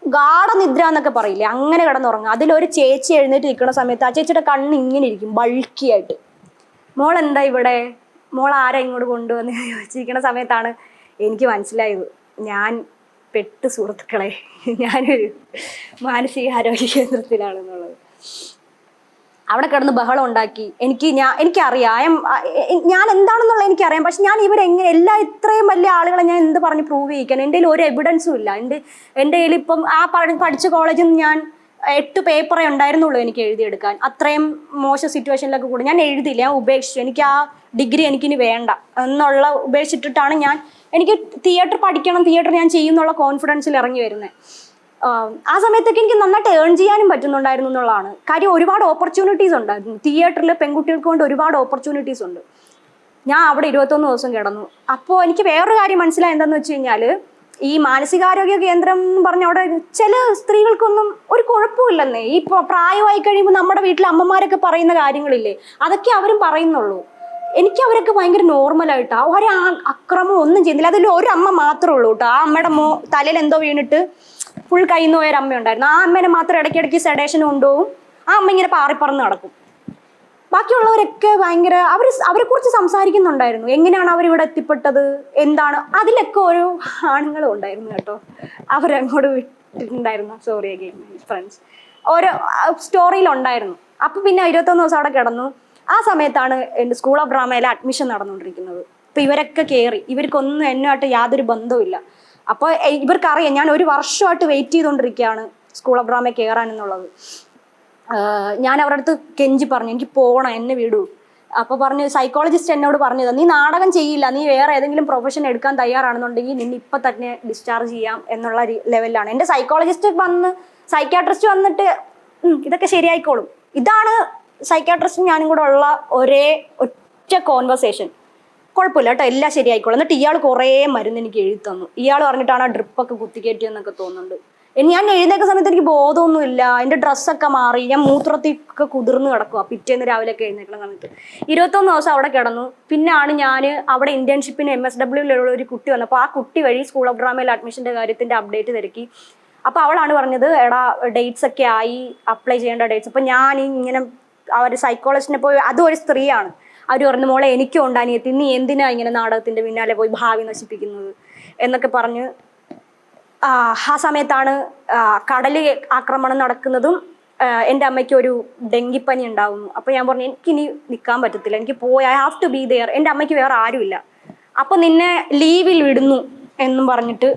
ഗാഠനിദ്ര എന്നൊക്കെ പറയില്ലേ, അങ്ങനെ കിടന്നുറങ്ങുക. അതിലൊരു ചേച്ചി എഴുന്നേറ്റ് നിൽക്കുന്ന സമയത്ത് ആ ചേച്ചിയുടെ കണ്ണ് ഇങ്ങനെ ഇരിക്കും ബൾക്കിയായിട്ട്. മോൾ എന്താ ഇവിടെ, മോൾ ആരാ ഇങ്ങോട്ട് കൊണ്ടുവന്ന് ചോദിച്ചിരിക്കുന്ന സമയത്താണ് എനിക്ക് മനസ്സിലായത് ഞാൻ പെട്ട് സുഹൃത്തുക്കളെ, ഞാനൊരു മാനസികാരോഗ്യ കേന്ദ്രത്തിലാണെന്നുള്ളത്. അവിടെ കിടന്ന് ബഹളം ഉണ്ടാക്കി. എനിക്കറിയാം ഞാൻ എന്താണെന്നുള്ളത് എനിക്കറിയാം. പക്ഷെ ഞാൻ ഇത്രയും വലിയ ആളുകളെ ഞാൻ എന്ത് പറഞ്ഞ് പ്രൂവ് ചെയ്യിക്കാൻ? എൻ്റെ കയ്യിൽ ഒരു എവിഡൻസും ഇല്ല. എൻ്റെ കയ്യിൽ ഇപ്പം പഠിച്ച കോളേജിൽ നിന്ന് ഞാൻ 8 പേപ്പറേ ഉണ്ടായിരുന്നുള്ളൂ എനിക്ക് എഴുതിയെടുക്കാൻ. അത്രയും മോശം സിറ്റുവേഷനിലൊക്കെ കൂടെ ഞാൻ എഴുതിയില്ല, ഞാൻ ഉപേക്ഷിച്ചു. എനിക്ക് ആ ഡിഗ്രി എനിക്കിനി വേണ്ട എന്നുള്ള ഉപേക്ഷിച്ചിട്ടാണ് എനിക്ക് തിയേറ്റർ പഠിക്കണം, തിയേറ്റർ ഞാൻ ചെയ്യുന്നുള്ള കോൺഫിഡൻസിൽ ഇറങ്ങി വരുന്നത്. ആ സമയത്തൊക്കെ എനിക്ക് നന്നായിട്ട് ഏൺ ചെയ്യാനും പറ്റുന്നുണ്ടായിരുന്നു എന്നുള്ളതാണ് കാര്യം. ഒരുപാട് ഓപ്പർച്യൂണിറ്റീസ് ഉണ്ടായിരുന്നു തിയേറ്ററിൽ, പെൺകുട്ടികൾക്ക് കൊണ്ട് ഒരുപാട് ഓപ്പർച്യൂണിറ്റീസ് ഉണ്ട്. ഞാൻ അവിടെ 21 ദിവസം കിടന്നു. അപ്പോൾ എനിക്ക് വേറൊരു കാര്യം മനസ്സിലായി എന്താണെന്ന് വെച്ച് കഴിഞ്ഞാൽ, ഈ മാനസികാരോഗ്യ കേന്ദ്രം എന്ന് പറഞ്ഞ അവിടെ ചില സ്ത്രീകൾക്കൊന്നും ഒരു കുഴപ്പമില്ലെന്നേ. ഈ പ്രായമായി കഴിയുമ്പോൾ നമ്മുടെ വീട്ടിലെ അമ്മമാരൊക്കെ പറയുന്ന കാര്യങ്ങളില്ലേ, അതൊക്കെ അവരും പറയുന്നുള്ളൂ. എനിക്ക് അവരൊക്കെ ഭയങ്കര നോർമലായിട്ടാ, ഒരു അക്രമം ഒന്നും ചെയ്യുന്നില്ല. അതിൽ ഒരു അമ്മ മാത്രമേ ഉള്ളൂ കേട്ടോ. ആ അമ്മയുടെ തലയിൽ എന്തോ വീണിട്ട് ഫുൾ കയ്യിൽ നിന്ന് പോയൊരു അമ്മ ഉണ്ടായിരുന്നു. ആ അമ്മേനെ മാത്രം ഇടയ്ക്കിടയ്ക്ക് സെഡേഷൻ കൊണ്ടുപോകും. ആ അമ്മ ഇങ്ങനെ പാറിപ്പറന്ന് നടക്കും. ബാക്കിയുള്ളവരൊക്കെ ഭയങ്കര അവരെ കുറിച്ച് സംസാരിക്കുന്നുണ്ടായിരുന്നു. എങ്ങനെയാണ് അവരിവിടെ എത്തിപ്പെട്ടത്, എന്താണ്, അതിലൊക്കെ ഒരു ആണുങ്ങളും ഉണ്ടായിരുന്നു കേട്ടോ. അവരങ്ങോട്ട് വിട്ടിട്ടുണ്ടായിരുന്നു. സോറി അഗെയിൻ ഫ്രണ്ട്സ്, ഓരോ സ്റ്റോറിയിലുണ്ടായിരുന്നു. അപ്പൊ പിന്നെ 21 ദിവസം അവിടെ കിടന്നു. ആ സമയത്താണ് എൻ്റെ സ്കൂൾ ഓഫ് ഡ്രാമയിലെ അഡ്മിഷൻ നടന്നുകൊണ്ടിരിക്കുന്നത്. അപ്പൊ ഇവരൊക്കെ കയറി. ഇവർക്കൊന്നും എന്നുമായിട്ട് യാതൊരു ബന്ധവുമില്ല. അപ്പോൾ ഇവർക്കറിയാം ഞാൻ ഒരു വർഷമായിട്ട് വെയിറ്റ് ചെയ്തുകൊണ്ടിരിക്കുകയാണ് സ്കൂൾ ഓഫ് ഡ്രാമയിൽ കയറാൻ എന്നുള്ളത്. ഞാൻ അവരുടെ അടുത്ത് കെഞ്ചി പറഞ്ഞു, എനിക്ക് പോകണം, എന്നെ വിടൂ. അപ്പോൾ പറഞ്ഞു, സൈക്കോളജിസ്റ്റ് എന്നോട് പറഞ്ഞത്, നീ നാടകം ചെയ്യില്ല, നീ വേറെ ഏതെങ്കിലും പ്രൊഫഷൻ എടുക്കാൻ തയ്യാറാണെന്നുണ്ടെങ്കിൽ നിന്നെ ഇപ്പം തന്നെ ഡിസ്ചാർജ് ചെയ്യാം എന്നുള്ള ലെവലിലാണ്. എൻ്റെ സൈക്യാട്രിസ്റ്റ് വന്നിട്ട് ഇതൊക്കെ ശരിയായിക്കോളും. ഇതാണ് സൈക്യാട്രിസ്റ്റും ഞാനും കൂടെ ഉള്ള ഒറ്റ കോൺവെർസേഷൻ. കുഴപ്പമില്ല കേട്ടോ, എല്ലാം ശരിയായിക്കോളും. എന്നിട്ട് ഇയാൾ കുറേ മരുന്ന് എനിക്ക് എഴുതി തന്നു. ഇയാൾ പറഞ്ഞിട്ടാണ് ആ ഡ്രിപ്പൊക്കെ കുത്തിക്കയറ്റിയെന്നൊക്കെ തോന്നുന്നുണ്ട്. ഞാൻ എഴുന്നേക്കുന്ന സമയത്ത് എനിക്ക് ബോധമൊന്നുമില്ല. എൻ്റെ ഡ്രസ്സൊക്കെ മാറി, ഞാൻ മൂത്രത്തിയൊക്കെ കുതിർന്ന് കിടക്കുക പിറ്റേന്ന് രാവിലെയൊക്കെ എഴുന്നേക്കുന്ന സമയത്ത്. 21 ദിവസം അവിടെ കിടന്നു. പിന്നാണ് ഞാൻ അവിടെ ഇന്റേൺഷിപ്പിന് MSW ഒരു കുട്ടി വന്നപ്പോൾ ആ കുട്ടി വഴി സ്കൂൾ ഓഫ് ഡ്രാമയിൽ അഡ്മിഷൻ്റെ കാര്യത്തിൻ്റെ അപ്ഡേറ്റ് തിരക്കി. അപ്പോൾ അവളാണ് പറഞ്ഞത്, എടാ ഡേറ്റ്സ് ഒക്കെ ആയി, അപ്ലൈ ചെയ്യേണ്ട ഡേറ്റ്സ്. അപ്പം ഞാൻ ഇങ്ങനെ അവർ സൈക്കോളജിസ്റ്റിനെ പോയി, അതും ഒരു സ്ത്രീയാണ്. അവർ പറഞ്ഞു, മോളെ എനിക്കും ഉണ്ടാനിയെത്തി, നീ എന്തിനാ ഇങ്ങനെ നാടകത്തിൻ്റെ പിന്നാലെ പോയി ഭാവി നശിപ്പിക്കുന്നത് എന്നൊക്കെ പറഞ്ഞ്. ആ സമയത്താണ് കടൽ ആക്രമണം നടക്കുന്നതും എൻ്റെ അമ്മയ്ക്ക് ഒരു ഡെങ്കിപ്പനി ഉണ്ടാവുന്നു. അപ്പോൾ ഞാൻ പറഞ്ഞു, എനിക്കിനി നിൽക്കാൻ പറ്റത്തില്ല, എനിക്ക് പോയി, I have to be there. എൻ്റെ അമ്മയ്ക്ക് വേറെ ആരുമില്ല. അപ്പോൾ നിന്നെ ലീവിൽ വിടുന്നു എന്നും പറഞ്ഞിട്ട്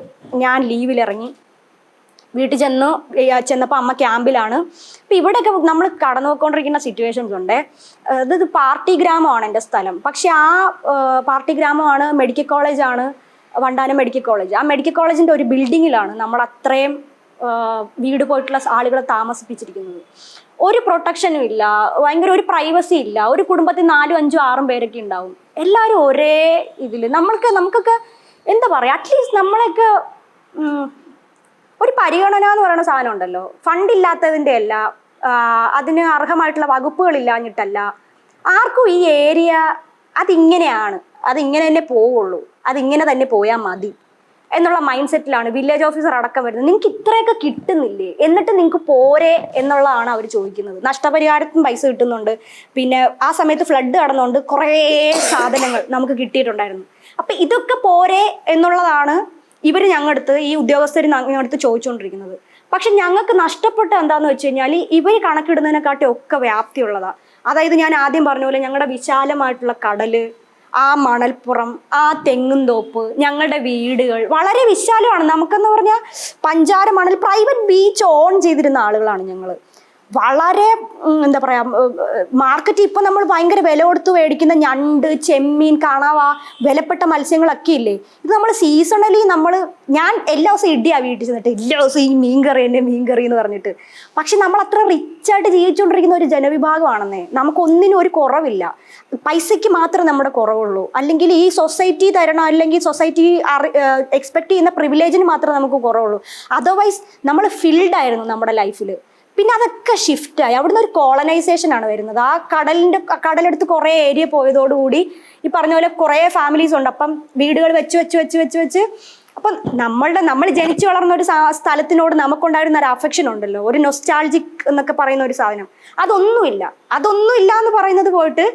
ഞാൻ ലീവിൽ ഇറങ്ങി. വീട്ടിൽ ചെന്നപ്പോൾ അമ്മ ക്യാമ്പിലാണ്. അപ്പം ഇവിടെയൊക്കെ നമ്മൾ കടന്നു പോയിക്കൊണ്ടിരിക്കുന്ന സിറ്റുവേഷൻസ് ഉണ്ട്. ഇത് പാർട്ടി ഗ്രാമമാണ് എൻ്റെ സ്ഥലം. പക്ഷെ ആ പാർട്ടി ഗ്രാമമാണ്, മെഡിക്കൽ കോളേജാണ്, വണ്ടാനം മെഡിക്കൽ കോളേജ്. ആ മെഡിക്കൽ കോളേജിൻ്റെ ഒരു ബിൽഡിങ്ങിലാണ് നമ്മൾ അത്രയും വീട് പോയിട്ടുള്ള ആളുകളെ താമസിപ്പിച്ചിരിക്കുന്നത്. ഒരു പ്രൊട്ടക്ഷനും ഇല്ല, ഭയങ്കര ഒരു പ്രൈവസി ഇല്ല. ഒരു കുടുംബത്തിൽ 4, 5, 6 പേരൊക്കെ ഉണ്ടാവും. എല്ലാവരും ഒരേ ഇതിൽ. നമുക്കൊക്കെ എന്താ പറയുക, അറ്റ്ലീസ്റ്റ് നമ്മളൊക്കെ ഒരു പരിഗണന എന്ന് പറയുന്ന സാധനം ഉണ്ടല്ലോ. ഫണ്ടില്ലാത്തതിൻ്റെ അല്ല, അതിന് അർഹമായിട്ടുള്ള വകുപ്പുകളില്ലാഞ്ഞിട്ടല്ല, ആർക്കും ഈ ഏരിയ അതിങ്ങനെയാണ്, അതിങ്ങനെ തന്നെ പോവുള്ളൂ, അതിങ്ങനെ തന്നെ പോയാൽ മതി എന്നുള്ള മൈൻഡ് സെറ്റിലാണ് വില്ലേജ് ഓഫീസർ അടക്കം വരുന്നത്. നിങ്ങൾക്ക് ഇത്രയൊക്കെ കിട്ടുന്നില്ലേ, എന്നിട്ട് നിങ്ങൾക്ക് പോരെ എന്നുള്ളതാണ് അവർ ചോദിക്കുന്നത്. നഷ്ടപരിഹാരത്തിന് പൈസ കിട്ടുന്നുണ്ട്. പിന്നെ ആ സമയത്ത് ഫ്ലഡ് കടന്നുകൊണ്ട് കുറേ സാധനങ്ങൾ നമുക്ക് കിട്ടിയിട്ടുണ്ടായിരുന്നു. അപ്പം ഇതൊക്കെ പോരെ എന്നുള്ളതാണ് ഇവർ ഞങ്ങളടുത്ത്, ഈ ഉദ്യോഗസ്ഥർ ഞങ്ങളടുത്ത് ചോദിച്ചുകൊണ്ടിരിക്കുന്നത്. പക്ഷെ ഞങ്ങൾക്ക് നഷ്ടപ്പെട്ട എന്താണെന്ന് വെച്ച് കഴിഞ്ഞാൽ, ഇവർ കണക്കിടുന്നതിനെക്കാട്ടി ഒക്കെ വ്യാപ്തിയുള്ളതാണ്. അതായത് ഞാൻ ആദ്യം പറഞ്ഞ പോലെ ഞങ്ങളുടെ വിശാലമായിട്ടുള്ള കടല്, ആ മണൽപ്പുറം, ആ തെങ്ങും തോപ്പ്, ഞങ്ങളുടെ വീടുകൾ വളരെ വിശാലമാണ്. നമുക്കെന്ന് പറഞ്ഞാൽ പഞ്ചാര മണൽ പ്രൈവറ്റ് ബീച്ച് ഓൺ ചെയ്തിരുന്ന ആളുകളാണ് ഞങ്ങൾ. വളരെ എന്താ പറയാ, മാർക്കറ്റിൽ ഇപ്പൊ നമ്മൾ ഭയങ്കര വില കൊടുത്ത് മേടിക്കുന്ന ഞണ്ട്, ചെമ്മീൻ, കണവ, വിലപ്പെട്ട മത്സ്യങ്ങളൊക്കെ ഇല്ലേ, ഇത് നമ്മൾ സീസണലി ഞാൻ എല്ലാ ദിവസവും ഇടിയാ വീട്ടിൽ ചെന്നിട്ട്, എല്ലാ ദിവസവും ഈ മീൻകറി എന്ന് പറഞ്ഞിട്ട്. പക്ഷെ നമ്മൾ അത്ര റിച്ചായിട്ട് ജീവിച്ചുകൊണ്ടിരിക്കുന്ന ഒരു ജനവിഭാഗമാണെന്നേ. നമുക്കൊന്നിനും ഒരു കുറവില്ല, പൈസയ്ക്ക് മാത്രമേ നമ്മുടെ കുറവുള്ളൂ. അല്ലെങ്കിൽ ഈ സൊസൈറ്റി തരണം, അല്ലെങ്കിൽ സൊസൈറ്റി എക്സ്പെക്ട് ചെയ്യുന്ന പ്രിവിലേജിന് മാത്രമേ നമുക്ക് കുറവുള്ളൂ. അതർവൈസ് നമ്മൾ ഫിൽഡ് ആയിരുന്നു നമ്മുടെ ലൈഫിൽ. പിന്നെ അതൊക്കെ ഷിഫ്റ്റായി. അവിടുന്ന് ഒരു കോളനൈസേഷൻ ആണ് വരുന്നത്. ആ കടലെടുത്ത് കുറേ ഏരിയ പോയതോടുകൂടി ഈ പറഞ്ഞ പോലെ കുറേ ഫാമിലീസ് ഉണ്ട്. അപ്പം വീടുകൾ വെച്ച് അപ്പം നമ്മൾ ജനിച്ചു വളർന്ന ഒരു സ്ഥലത്തിനോട് നമുക്കുണ്ടായിരുന്ന ഒരു അഫെക്ഷൻ ഉണ്ടല്ലോ, ഒരു നൊസ്റ്റാൾജിക് എന്നൊക്കെ പറയുന്ന ഒരു സാധനം. അതൊന്നുമില്ല എന്ന് പറയുന്നത് പോയിട്ട്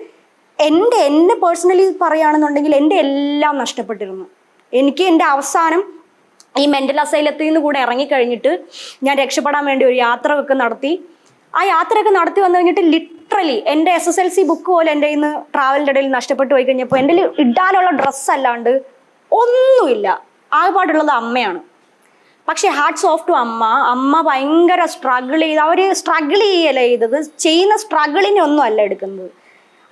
എന്നെ പേഴ്സണലി പറയുകയാണെന്നുണ്ടെങ്കിൽ എൻ്റെ എല്ലാം നഷ്ടപ്പെട്ടിരുന്നു. എനിക്ക് എൻ്റെ അവസാനം ഈ മെൻ്റൽ അസൈലത്തിൽ നിന്ന് കൂടെ ഇറങ്ങിക്കഴിഞ്ഞിട്ട് ഞാൻ രക്ഷപ്പെടാൻ വേണ്ടി ഒരു യാത്രയൊക്കെ നടത്തി. ആ യാത്രയൊക്കെ നടത്തി വന്നു കഴിഞ്ഞിട്ട് ലിറ്ററലി എൻ്റെ SSLC ബുക്ക് പോലെ എൻ്റെ ഇന്ന് ട്രാവലിൻ്റെ ഇടയിൽ നഷ്ടപ്പെട്ടു പോയി കഴിഞ്ഞപ്പോൾ എൻ്റെ ഇടാനുള്ള ഡ്രസ്സ് അല്ലാണ്ട് ഒന്നുമില്ല. ആകെപ്പാടുള്ളത് അമ്മയാണ്. പക്ഷെ ഹാർട്ട്സ് ഓഫ് ടു അമ്മ ഭയങ്കര സ്ട്രഗിൾ ചെയ്ത്, അവർ സ്ട്രഗിൾ ചെയ്യല്ലേ ചെയ്തത്, ചെയ്യുന്ന സ്ട്രഗിളിനെ ഒന്നും അല്ല എടുക്കുന്നത്.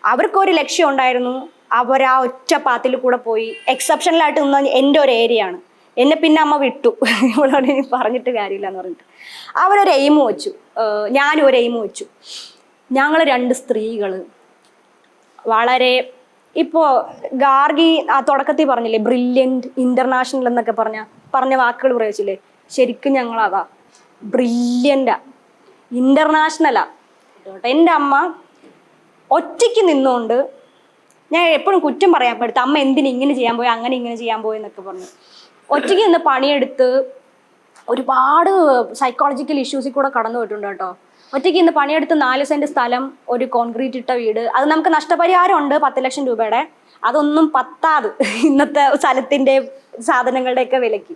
അവർക്കൊരു ലക്ഷ്യം ഉണ്ടായിരുന്നു. അവർ ആ ഒറ്റ പാത്തിൽ കൂടെ പോയി. എക്സെപ്ഷണലായിട്ട് നിന്ന എൻ്റെ ഒരു ഏരിയയാണ്. എന്നെ പിന്നെ അമ്മ വിട്ടു, ഇവളോട് ഇനി പറഞ്ഞിട്ട് കാര്യമില്ല എന്ന് പറഞ്ഞിട്ട്. അവരൊരു എയിം വെച്ചു, ഞാനും ഒരു എയിം വെച്ചു. ഞങ്ങൾ 2 സ്ത്രീകൾ വളരെ ഇപ്പോൾ ഗാർഗി ആ തുടക്കത്തിൽ പറഞ്ഞില്ലേ ബ്രില്യൻറ്റ് ഇന്റർനാഷണൽ എന്നൊക്കെ പറഞ്ഞ വാക്കുകൾ പ്രയോഗിച്ചില്ലേ, ശരിക്കും ഞങ്ങളതാ, ബ്രില്യൻ്റാ, ഇന്റർനാഷണലാ. എൻ്റെ അമ്മ ഒറ്റയ്ക്ക് നിന്നുകൊണ്ട്, ഞാൻ എപ്പോഴും കുറ്റം പറയാൻ പറ്റും അമ്മ എന്തിന് ഇങ്ങനെ ചെയ്യാൻ പോയി അങ്ങനെ ഇങ്ങനെ ചെയ്യാൻ പോയി എന്നൊക്കെ പറഞ്ഞു. ഒറ്റയ്ക്ക് നിന്ന് പണിയെടുത്ത് ഒരുപാട് സൈക്കോളജിക്കൽ ഇഷ്യൂസിൽ കൂടെ കടന്നു പോയിട്ടുണ്ട് കേട്ടോ. ഒറ്റയ്ക്ക് ഇന്ന് പണിയെടുത്ത് 4 സെന്റ് സ്ഥലം, ഒരു കോൺക്രീറ്റ് ഇട്ട വീട്, അത് നമുക്ക് നഷ്ടപരിഹാരം ഉണ്ട് 10 ലക്ഷം രൂപയുടെ, അതൊന്നും പത്താത് ഇന്നത്തെ സ്ഥലത്തിന്റെ സാധനങ്ങളുടെയൊക്കെ വിലയ്ക്ക്.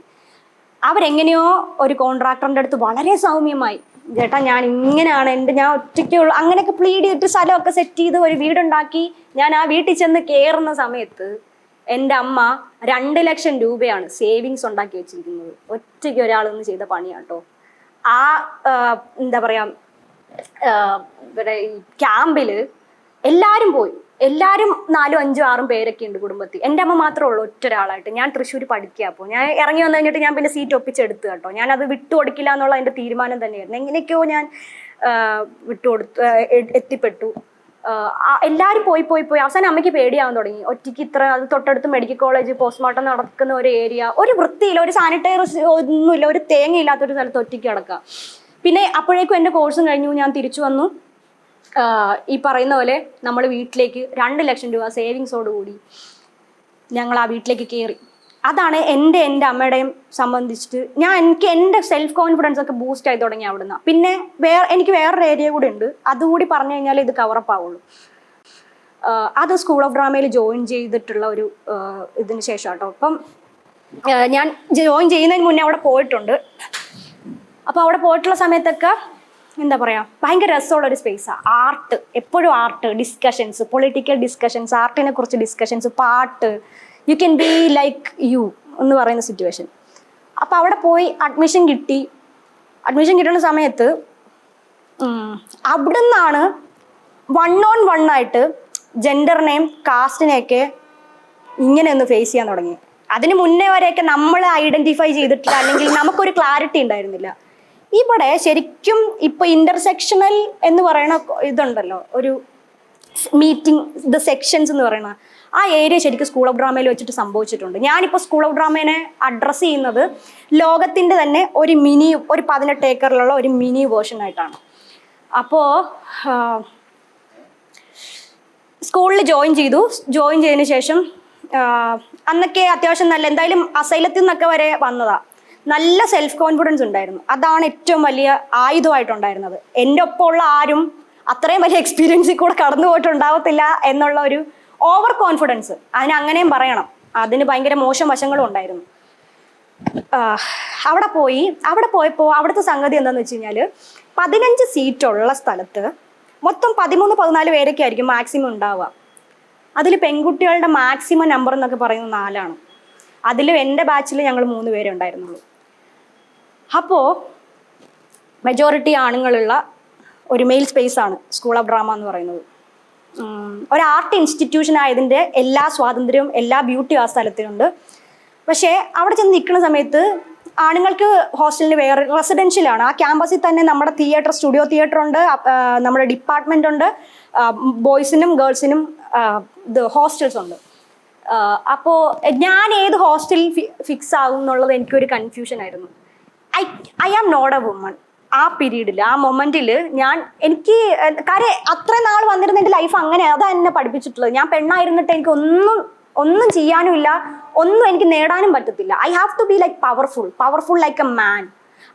അവരെങ്ങനെയോ ഒരു കോൺട്രാക്ടറിന്റെ അടുത്ത് വളരെ സൗമ്യമായി, ചേട്ടാ ഞാൻ ഇങ്ങനെയാണ്, ഞാൻ ഒറ്റയ്ക്കുള്ള, അങ്ങനെയൊക്കെ പ്ലീഡ് ചെയ്തിട്ട് സ്ഥലമൊക്കെ സെറ്റ് ചെയ്ത് ഒരു വീടുണ്ടാക്കി. ഞാൻ ആ വീട്ടിൽ ചെന്ന് കയറുന്ന സമയത്ത് എൻ്റെ അമ്മ 2 ലക്ഷം രൂപയാണ് സേവിങ്സ് ഉണ്ടാക്കി വെച്ചിരിക്കുന്നത്. ഒറ്റയ്ക്ക് ഒരാളൊന്നും ചെയ്ത പണിയാട്ടോ. ആ എന്താ പറയാ, ഇവിടെ ക്യാമ്പില് എല്ലാവരും പോയി, എല്ലാവരും 4, 5, 6 പേരൊക്കെ ഉണ്ട് കുടുംബത്തിൽ. എൻ്റെ അമ്മ മാത്രമേ ഉള്ളൂ ഒറ്റ ഒരാളായിട്ട്. ഞാൻ തൃശ്ശൂർ പഠിക്കുക, അപ്പോൾ ഞാൻ ഇറങ്ങി വന്നു കഴിഞ്ഞിട്ട് ഞാൻ പിന്നെ സീറ്റ് ഒപ്പിച്ചെടുത്തു കേട്ടോ. ഞാനത് വിട്ടുകൊടുക്കില്ല എന്നുള്ള എൻ്റെ തീരുമാനം തന്നെയായിരുന്നു. എങ്ങനെയൊക്കെയോ ഞാൻ എത്തിപ്പെട്ടു. എല്ലാവരും പോയി അവസാനം അമ്മയ്ക്ക് പേടിയാവാൻ തുടങ്ങി. ഒറ്റയ്ക്ക് ഇത്ര, അത് തൊട്ടടുത്ത് മെഡിക്കൽ കോളേജ്, പോസ്റ്റ്മോർട്ടം നടക്കുന്ന ഒരു ഏരിയ, ഒരു വൃത്തിയില്ല, ഒരു സാനിറ്റൈസർ ഒന്നുമില്ല, ഒരു തേങ്ങയില്ലാത്തൊരു സ്ഥലത്ത് ഒറ്റയ്ക്ക് കിടക്കുക. പിന്നെ അപ്പോഴേക്കും എൻ്റെ കോഴ്സും കഴിഞ്ഞു, ഞാൻ തിരിച്ചു വന്നു. ഈ പറയുന്ന പോലെ നമ്മൾ വീട്ടിലേക്ക് 2 ലക്ഷം രൂപ സേവിങ്സോടുകൂടി ഞങ്ങൾ ആ വീട്ടിലേക്ക് കയറി. അതാണ് എൻ്റെ അമ്മയുടെയും സംബന്ധിച്ചിട്ട് എനിക്ക് എൻ്റെ സെൽഫ് കോൺഫിഡൻസ് ഒക്കെ ബൂസ്റ്റ് ആയി തുടങ്ങി അവിടുന്ന്. പിന്നെ എനിക്ക് വേറൊരു ഏരിയ കൂടി ഉണ്ട്, അതുകൂടി പറഞ്ഞു കഴിഞ്ഞാൽ ഇത് കവറപ്പ് ആവുള്ളൂ. അത് സ്കൂൾ ഓഫ് ഡ്രാമയിൽ ജോയിൻ ചെയ്തിട്ടുള്ള ഒരു ഇതിന് ശേഷം കേട്ടോ. അപ്പം ഞാൻ ജോയിൻ ചെയ്യുന്നതിന് മുന്നേ അവിടെ പോയിട്ടുണ്ട്. അപ്പോൾ അവിടെ പോയിട്ടുള്ള സമയത്തൊക്കെ എന്താ പറയുക, ഭയങ്കര രസമുള്ളൊരു സ്പേസാണ്. ആർട്ട്, എപ്പോഴും ആർട്ട് ഡിസ്കഷൻസ്, പൊളിറ്റിക്കൽ ഡിസ്കഷൻസ്, ആർട്ടിനെ കുറിച്ച് ഡിസ്കഷൻസ്, പാട്ട്, you can be like you എന്ന് പറയുന്ന സിറ്റുവേഷൻ. അപ്പോൾ അവിടെ പോയി അഡ്മിഷൻ കിട്ടുന്ന സമയത്ത് അവിടെ നിന്നാണ് 1-on-1 ആയിട്ട് ജെൻഡറിനെയും കാസ്റ്റിനെയൊക്കെ ഇങ്ങനെ ഒന്ന് ഫേസ് ചെയ്യാൻ തുടങ്ങി. അതിന് മുന്നേ വരെയൊക്കെ നമ്മൾ ഐഡന്റിഫൈ ചെയ്തിട്ടില്ല, അല്ലെങ്കിൽ നമുക്കൊരു ക്ലാരിറ്റി ഉണ്ടായിരുന്നില്ല. ഇവിടെ ശരിക്കും ഇപ്പൊ ഇന്റർസെക്ഷണൽ എന്ന് പറയുന്ന ഇതുണ്ടല്ലോ, ഒരു മീറ്റിംഗ് ദ സെക്ഷൻസ് എന്ന് പറയുന്ന ആ ഏരിയ ശരിക്കും സ്കൂൾ ഓഫ് ഡ്രാമയിൽ വെച്ചിട്ട് സംഭവിച്ചിട്ടുണ്ട്. ഞാനിപ്പോൾ സ്കൂൾ ഓഫ് ഡ്രാമേനെ അഡ്രസ്സ് ചെയ്യുന്നത് ലോകത്തിൻ്റെ തന്നെ ഒരു 18 ഏക്കറിലുള്ള ഒരു മിനി വേർഷൻ ആയിട്ടാണ്. അപ്പോൾ സ്കൂളിൽ ജോയിൻ ചെയ്തതിന് ശേഷം അന്നൊക്കെ അത്യാവശ്യം നല്ല, എന്തായാലും അസൈലത്തിൽ നിന്നൊക്കെ വരെ വന്നതാ, നല്ല സെൽഫ് കോൺഫിഡൻസ് ഉണ്ടായിരുന്നു. അതാണ് ഏറ്റവും വലിയ ആയുധമായിട്ടുണ്ടായിരുന്നത്. എൻ്റെ ഒപ്പമുള്ള ആരും അത്രയും വലിയ എക്സ്പീരിയൻസിൽ കൂടെ കടന്നു പോയിട്ടുണ്ടാവത്തില്ല എന്നുള്ള ഒരു ഓവർ കോൺഫിഡൻസ്, അങ്ങനെയും പറയണം. അതിന് ഭയങ്കര മോശം വശങ്ങളും ഉണ്ടായിരുന്നു. അവിടെ പോയപ്പോൾ അവിടുത്തെ സംഗതി എന്താണെന്ന് വെച്ച് കഴിഞ്ഞാൽ 15 സീറ്റുള്ള സ്ഥലത്ത് മൊത്തം 13-14 പേരൊക്കെ ആയിരിക്കും മാക്സിമം ഉണ്ടാവുക. അതിൽ പെൺകുട്ടികളുടെ മാക്സിമം നമ്പർ എന്നൊക്കെ പറയുന്നത് 4ആണ്. അതിൽ എൻ്റെ ബാച്ചിൽ ഞങ്ങൾ 3 പേരെ ഉണ്ടായിരുന്നുള്ളൂ. അപ്പോൾ മെജോറിറ്റി ആണുങ്ങളുള്ള ഒരു മെയിൽ സ്പേസാണ് സ്കൂൾ ഓഫ് ഡ്രാമ എന്ന് പറയുന്നത്. ഒരു ആർട്ട് ഇൻസ്റ്റിറ്റ്യൂഷൻ ആയതിൻ്റെ എല്ലാ സ്വാതന്ത്ര്യവും എല്ലാ ബ്യൂട്ടിയും ആ സ്ഥലത്തിനുണ്ട്. പക്ഷേ അവിടെ ചെന്ന് നിൽക്കുന്ന സമയത്ത് ആണുങ്ങൾക്ക് ഹോസ്റ്റലിന് വേറെ റെസിഡൻഷ്യലാണ്. ആ ക്യാമ്പസിൽ തന്നെ നമ്മുടെ സ്റ്റുഡിയോ തിയേറ്റർ ഉണ്ട്, നമ്മുടെ ഡിപ്പാർട്ട്മെൻ്റ് ഉണ്ട്, ബോയ്സിനും ഗേൾസിനും ഹോസ്റ്റൽസ് ഉണ്ട്. അപ്പോൾ ഞാൻ ഏത് ഹോസ്റ്റലിൽ ഫിക്സ് ആകും എന്നുള്ളത് എനിക്കൊരു കൺഫ്യൂഷൻ ആയിരുന്നു. I am not a woman. ആ പീരീഡിൽ, ആ മൊമെന്റിൽ എനിക്ക് കാര്യം അത്രയും നാൾ വന്നിരുന്ന എൻ്റെ ലൈഫ് അങ്ങനെ, അതാ എന്നെ പഠിപ്പിച്ചിട്ടുള്ളത്. ഞാൻ പെണ്ണായിരുന്നിട്ട് എനിക്ക് ഒന്നും ചെയ്യാനും ഇല്ല, ഒന്നും എനിക്ക് നേടാനും പറ്റത്തില്ല. I have to be like powerful like a man.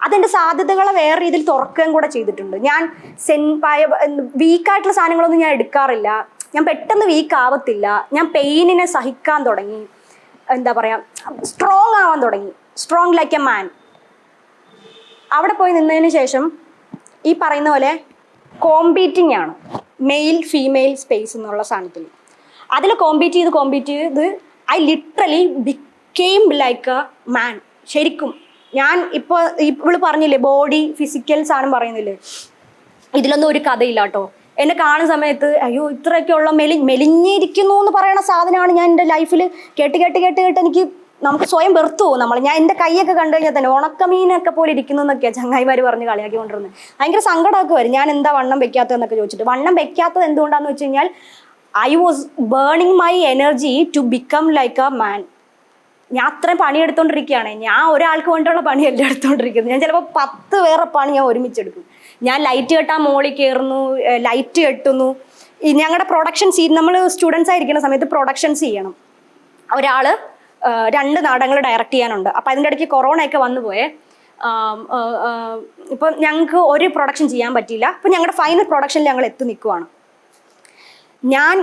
അതെൻ്റെ സാധ്യതകളെ വേറെ രീതിയിൽ തുറക്കുകയും കൂടെ ചെയ്തിട്ടുണ്ട്. ഞാൻ വീക്കായിട്ടുള്ള സാധനങ്ങളൊന്നും ഞാൻ എടുക്കാറില്ല. ഞാൻ പെട്ടെന്ന് വീക്ക് ആവത്തില്ല. ഞാൻ പെയിനിനെ സഹിക്കാൻ തുടങ്ങി, എന്താ പറയുക, സ്ട്രോങ് ആവാൻ തുടങ്ങി, സ്ട്രോങ് ലൈക്ക് എ മാൻ. അവിടെ പോയി നിന്നതിന് ശേഷം ഈ പറയുന്ന പോലെ കോമ്പീറ്റിംഗ് ആണ് മെയിൽ ഫീമെയിൽ സ്പേസ് എന്നുള്ള സാധനത്തിൽ. അതിൽ കോമ്പീറ്റ് ചെയ്ത് I literally became like a മാൻ. ശരിക്കും ഞാൻ ഇപ്പോൾ ഇവള് പറഞ്ഞില്ലേ ബോഡി ഫിസിക്കൽസ് ആണ് പറയുന്നില്ലേ, ഇതിലൊന്നും ഒരു കഥയില്ല കേട്ടോ. എന്നെ കാണുന്ന സമയത്ത് അയ്യോ ഇത്രയൊക്കെയുള്ള മെലിഞ്ഞിരിക്കുന്നു എന്ന് പറയുന്ന സാധനമാണ് ഞാൻ എൻ്റെ ലൈഫിൽ കേട്ട് എനിക്ക് നമുക്ക് സ്വയം വെറുത്തു പോകും നമ്മൾ. ഞാൻ എൻ്റെ കൈയൊക്കെ കണ്ടു കഴിഞ്ഞാൽ തന്നെ ഉണക്കമീനൊക്കെ പോലെ ഇരിക്കുന്നു എന്നൊക്കെയാണ് ചങ്ങായിമാർ പറഞ്ഞ് കളിയാക്കിക്കൊണ്ടിരുന്നത്. ഭയങ്കര സങ്കടമൊക്കെ വരും. ഞാൻ എന്താ വണ്ണം വെക്കാത്തതെന്നൊക്കെ ചോദിച്ചിട്ട്. വണ്ണം വെക്കാത്തത് എന്തുകൊണ്ടാന്ന് വെച്ച് കഴിഞ്ഞാൽ I was burning my energy to become like a man. ഞാൻ അത്രയും പണിയെടുത്തോണ്ടിരിക്കുകയാണ്. ഞാൻ ഒരാൾക്ക് വേണ്ടിയുള്ള പണിയല്ല എടുത്തോണ്ടിരിക്കുന്നത്. ഞാൻ ചിലപ്പോൾ 10 വേറെ പണി ഞാൻ ഒരുമിച്ചെടുക്കും. ഞാൻ ലൈറ്റ് കെട്ടാൻ മോളിൽ കയറുന്നു, ലൈറ്റ് കെട്ടുന്നു. ഞങ്ങളുടെ പ്രൊഡക്ഷൻ സീൻ, നമ്മൾ സ്റ്റുഡൻസ് ആയിരിക്കുന്ന സമയത്ത് പ്രൊഡക്ഷൻസ് ചെയ്യണം. ഒരാള് 2 നാടകങ്ങൾ ഡയറക്റ്റ് ചെയ്യാനുണ്ട്. അപ്പം അതിൻ്റെ ഇടയ്ക്ക് കൊറോണ ഒക്കെ വന്നു പോയേ. ഇപ്പം ഞങ്ങൾക്ക് ഒരു പ്രൊഡക്ഷൻ ചെയ്യാൻ പറ്റിയില്ല. അപ്പം ഞങ്ങളുടെ ഫൈനൽ പ്രൊഡക്ഷനിൽ ഞങ്ങൾ എത്തി നിൽക്കുവാണ്. ഞാൻ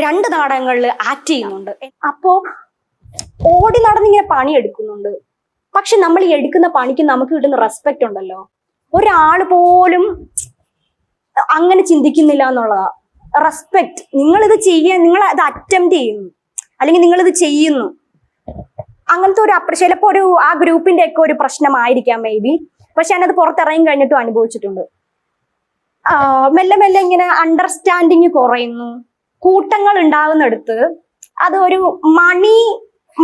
2 നാടകങ്ങളിൽ ആക്ട് ചെയ്യുന്നുണ്ട്. അപ്പോൾ ഓടി നടന്നിങ്ങനെ പണി എടുക്കുന്നുണ്ട്. പക്ഷെ നമ്മൾ ഈ എടുക്കുന്ന പണിക്ക് നമുക്ക് കിട്ടുന്ന റെസ്പെക്റ്റ് ഉണ്ടല്ലോ, ഒരാൾ പോലും അങ്ങനെ ചിന്തിക്കുന്നില്ല എന്നുള്ളതാ റെസ്പെക്ട്. നിങ്ങളിത് ചെയ്യാൻ, നിങ്ങൾ അത് അറ്റംപ്റ്റ് ചെയ്യുന്നു, അല്ലെങ്കിൽ നിങ്ങളിത് ചെയ്യുന്നു, അങ്ങനത്തെ ഒരു ചിലപ്പോൾ ഒരു ആ ഗ്രൂപ്പിന്റെ ഒക്കെ ഒരു പ്രശ്നമായിരിക്കാം മേ ബി. പക്ഷെ ഞാനത് പുറത്തിറങ്ങി കഴിഞ്ഞിട്ടും അനുഭവിച്ചിട്ടുണ്ട്. മെല്ലെ മെല്ലെ ഇങ്ങനെ അണ്ടർസ്റ്റാൻഡിങ് കുറയുന്നു. കൂട്ടങ്ങൾ ഉണ്ടാകുന്നിടത്ത് അത് ഒരു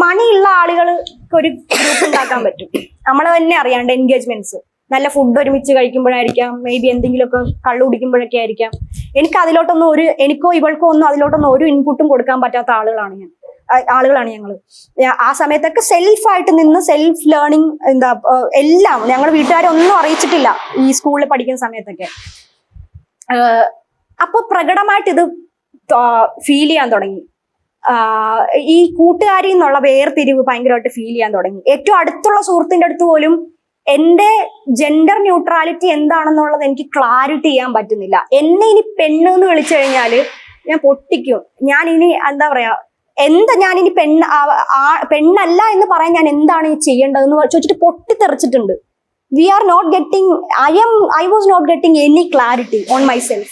മണിയുള്ള ആളുകൾക്ക് ഒരു ഗ്രൂപ്പ് ഉണ്ടാക്കാൻ പറ്റും. നമ്മൾ തന്നെ അറിയാണ്ട് എൻഗേജ്മെന്റ്സ്, നല്ല ഫുഡ് ഒരുമിച്ച് കഴിക്കുമ്പോഴായിരിക്കാം, മേ ബി എന്തെങ്കിലുമൊക്കെ കള്ളു കുടിക്കുമ്പോഴൊക്കെ ആയിരിക്കാം. എനിക്കോ ഇവൾക്കോ ഒന്നും അതിലോട്ടൊന്നും ഒരു ഇൻപുട്ടും കൊടുക്കാൻ പറ്റാത്ത ആളുകളാണ് ഞങ്ങൾ. ആ സമയത്തൊക്കെ സെൽഫായിട്ട് നിന്ന് സെൽഫ് ലേണിംഗ് എല്ലാം ഞങ്ങൾ വീട്ടുകാരെ ഒന്നും അറിയിച്ചിട്ടില്ല ഈ സ്കൂളിൽ പഠിക്കുന്ന സമയത്തൊക്കെ. അപ്പൊ പ്രകടമായിട്ട് ഇത് ഫീൽ ചെയ്യാൻ തുടങ്ങി. ഈ കൂട്ടുകാരിൽ നിന്നുള്ള വേർതിരിവ് ഭയങ്കരമായിട്ട് ഫീൽ ചെയ്യാൻ തുടങ്ങി. ഏറ്റവും അടുത്തുള്ള സുഹൃത്തിന്റെ അടുത്ത് പോലും എന്റെ ജെൻഡർ ന്യൂട്രാലിറ്റി എന്താണെന്നുള്ളത് എനിക്ക് ക്ലാരിറ്റി ചെയ്യാൻ പറ്റുന്നില്ല. എന്നെ ഇനി പെണ്ണ് എന്ന് വിളിച്ചു കഴിഞ്ഞാല് ഞാൻ പൊട്ടിക്കും. ഞാൻ ഇനി എന്താ പറയാ, ഞാനിനി പെണ്ണല്ല എന്ന് പറയാൻ ഞാൻ എന്താണ് ഈ ചെയ്യേണ്ടതെന്ന് ചോദിച്ചിട്ട് പൊട്ടിത്തെറിച്ചിട്ടുണ്ട്. I was not getting any clarity on myself.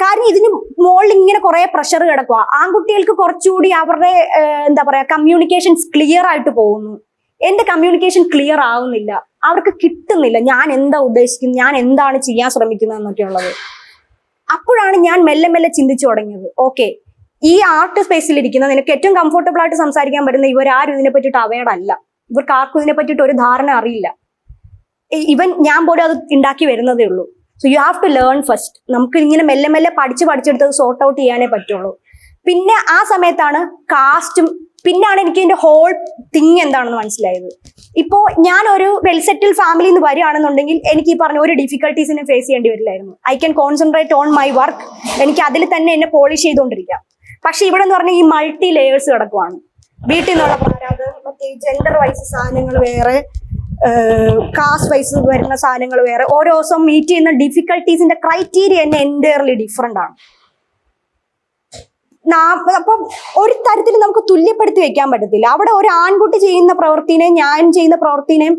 കാരണം ഇതിന് മുകളിൽ ഇങ്ങനെ കുറെ പ്രഷർ കിടക്കുക. ആൺകുട്ടികൾക്ക് കുറച്ചുകൂടി അവരുടെ എന്താ പറയാ കമ്മ്യൂണിക്കേഷൻസ് ക്ലിയർ ആയിട്ട് പോകുന്നു. എന്റെ കമ്മ്യൂണിക്കേഷൻ ക്ലിയർ ആവുന്നില്ല, അവർക്ക് കിട്ടുന്നില്ല ഞാൻ എന്താ ഉദ്ദേശിക്കുന്നത്, ഞാൻ എന്താണ് ചെയ്യാൻ ശ്രമിക്കുന്നത് എന്നൊക്കെ ഉള്ളത്. അപ്പോഴാണ് ഞാൻ മെല്ലെ മെല്ലെ ചിന്തിച്ചു തുടങ്ങിയത്, ഓക്കെ, ഈ ആർട്ട് സ്പേസിൽ ഇരിക്കുന്ന നിനക്ക് ഏറ്റവും കംഫർട്ടബിൾ ആയിട്ട് സംസാരിക്കാൻ പറ്റുന്ന ഇവരാരും ഇതിനെ പറ്റിയിട്ട് അവയർഡ് അല്ല. ഇവർക്ക് ആർക്കും ഇതിനെ പറ്റിയിട്ട് ഒരു ധാരണ അറിയില്ല. ഞാൻ പോലും അത് ഉണ്ടാക്കി വരുന്നതേ ഉള്ളൂ. So you have to learn first. നമുക്ക് ഇങ്ങനെ മെല്ലെ മെല്ലെ പഠിച്ചെടുത്തത് സോർട്ട് ഔട്ട് ചെയ്യാനേ പറ്റുള്ളൂ. പിന്നെ ആ സമയത്താണ് കാസ്റ്റും, പിന്നാണ് എനിക്ക് ഇതിന്റെ ഹോൾ തിങ് എന്താണെന്ന് മനസ്സിലായത്. ഇപ്പോ ഞാൻ ഒരു വെൽ സെറ്റിൽ ഫാമിലി നിന്ന് വരികയാണെന്നുണ്ടെങ്കിൽ എനിക്ക് ഈ പറഞ്ഞ ഒരു ഡിഫിക്കൽട്ടീസിനെ ഫേസ് ചെയ്യേണ്ടി വരില്ലായിരുന്നു. I can concentrate on my work. എനിക്ക് അതിൽ തന്നെ എന്നെ പോളിഷ് ചെയ്തുകൊണ്ടിരിക്കാം. പക്ഷെ ഇവിടെ എന്ന് പറഞ്ഞാൽ ഈ മൾട്ടി ലെയേഴ്സ് കിടക്കുവാണ്. വീട്ടിൽ നിന്നുള്ള പ്രാരാബ്ദം, മറ്റേ ജെൻഡർ വൈസ് സാധനങ്ങൾ വേറെ, കാസ്റ്റ് വൈസ് വരുന്ന സാധനങ്ങൾ വേറെ. ഓരോ ദിവസം മീറ്റ് ചെയ്യുന്ന ഡിഫിക്കൽട്ടീസിന്റെ ക്രൈറ്റീരിയ തന്നെ എൻറ്റയർലി ഡിഫറെന്റ് ആണ്. അപ്പം ഒരു തരത്തിൽ നമുക്ക് തുല്യപ്പെടുത്തി വെക്കാൻ പറ്റത്തില്ല. അവിടെ ഒരു ആൺകുട്ടി ചെയ്യുന്ന പ്രവൃത്തിനെയും ഞാൻ ചെയ്യുന്ന പ്രവൃത്തിനെയും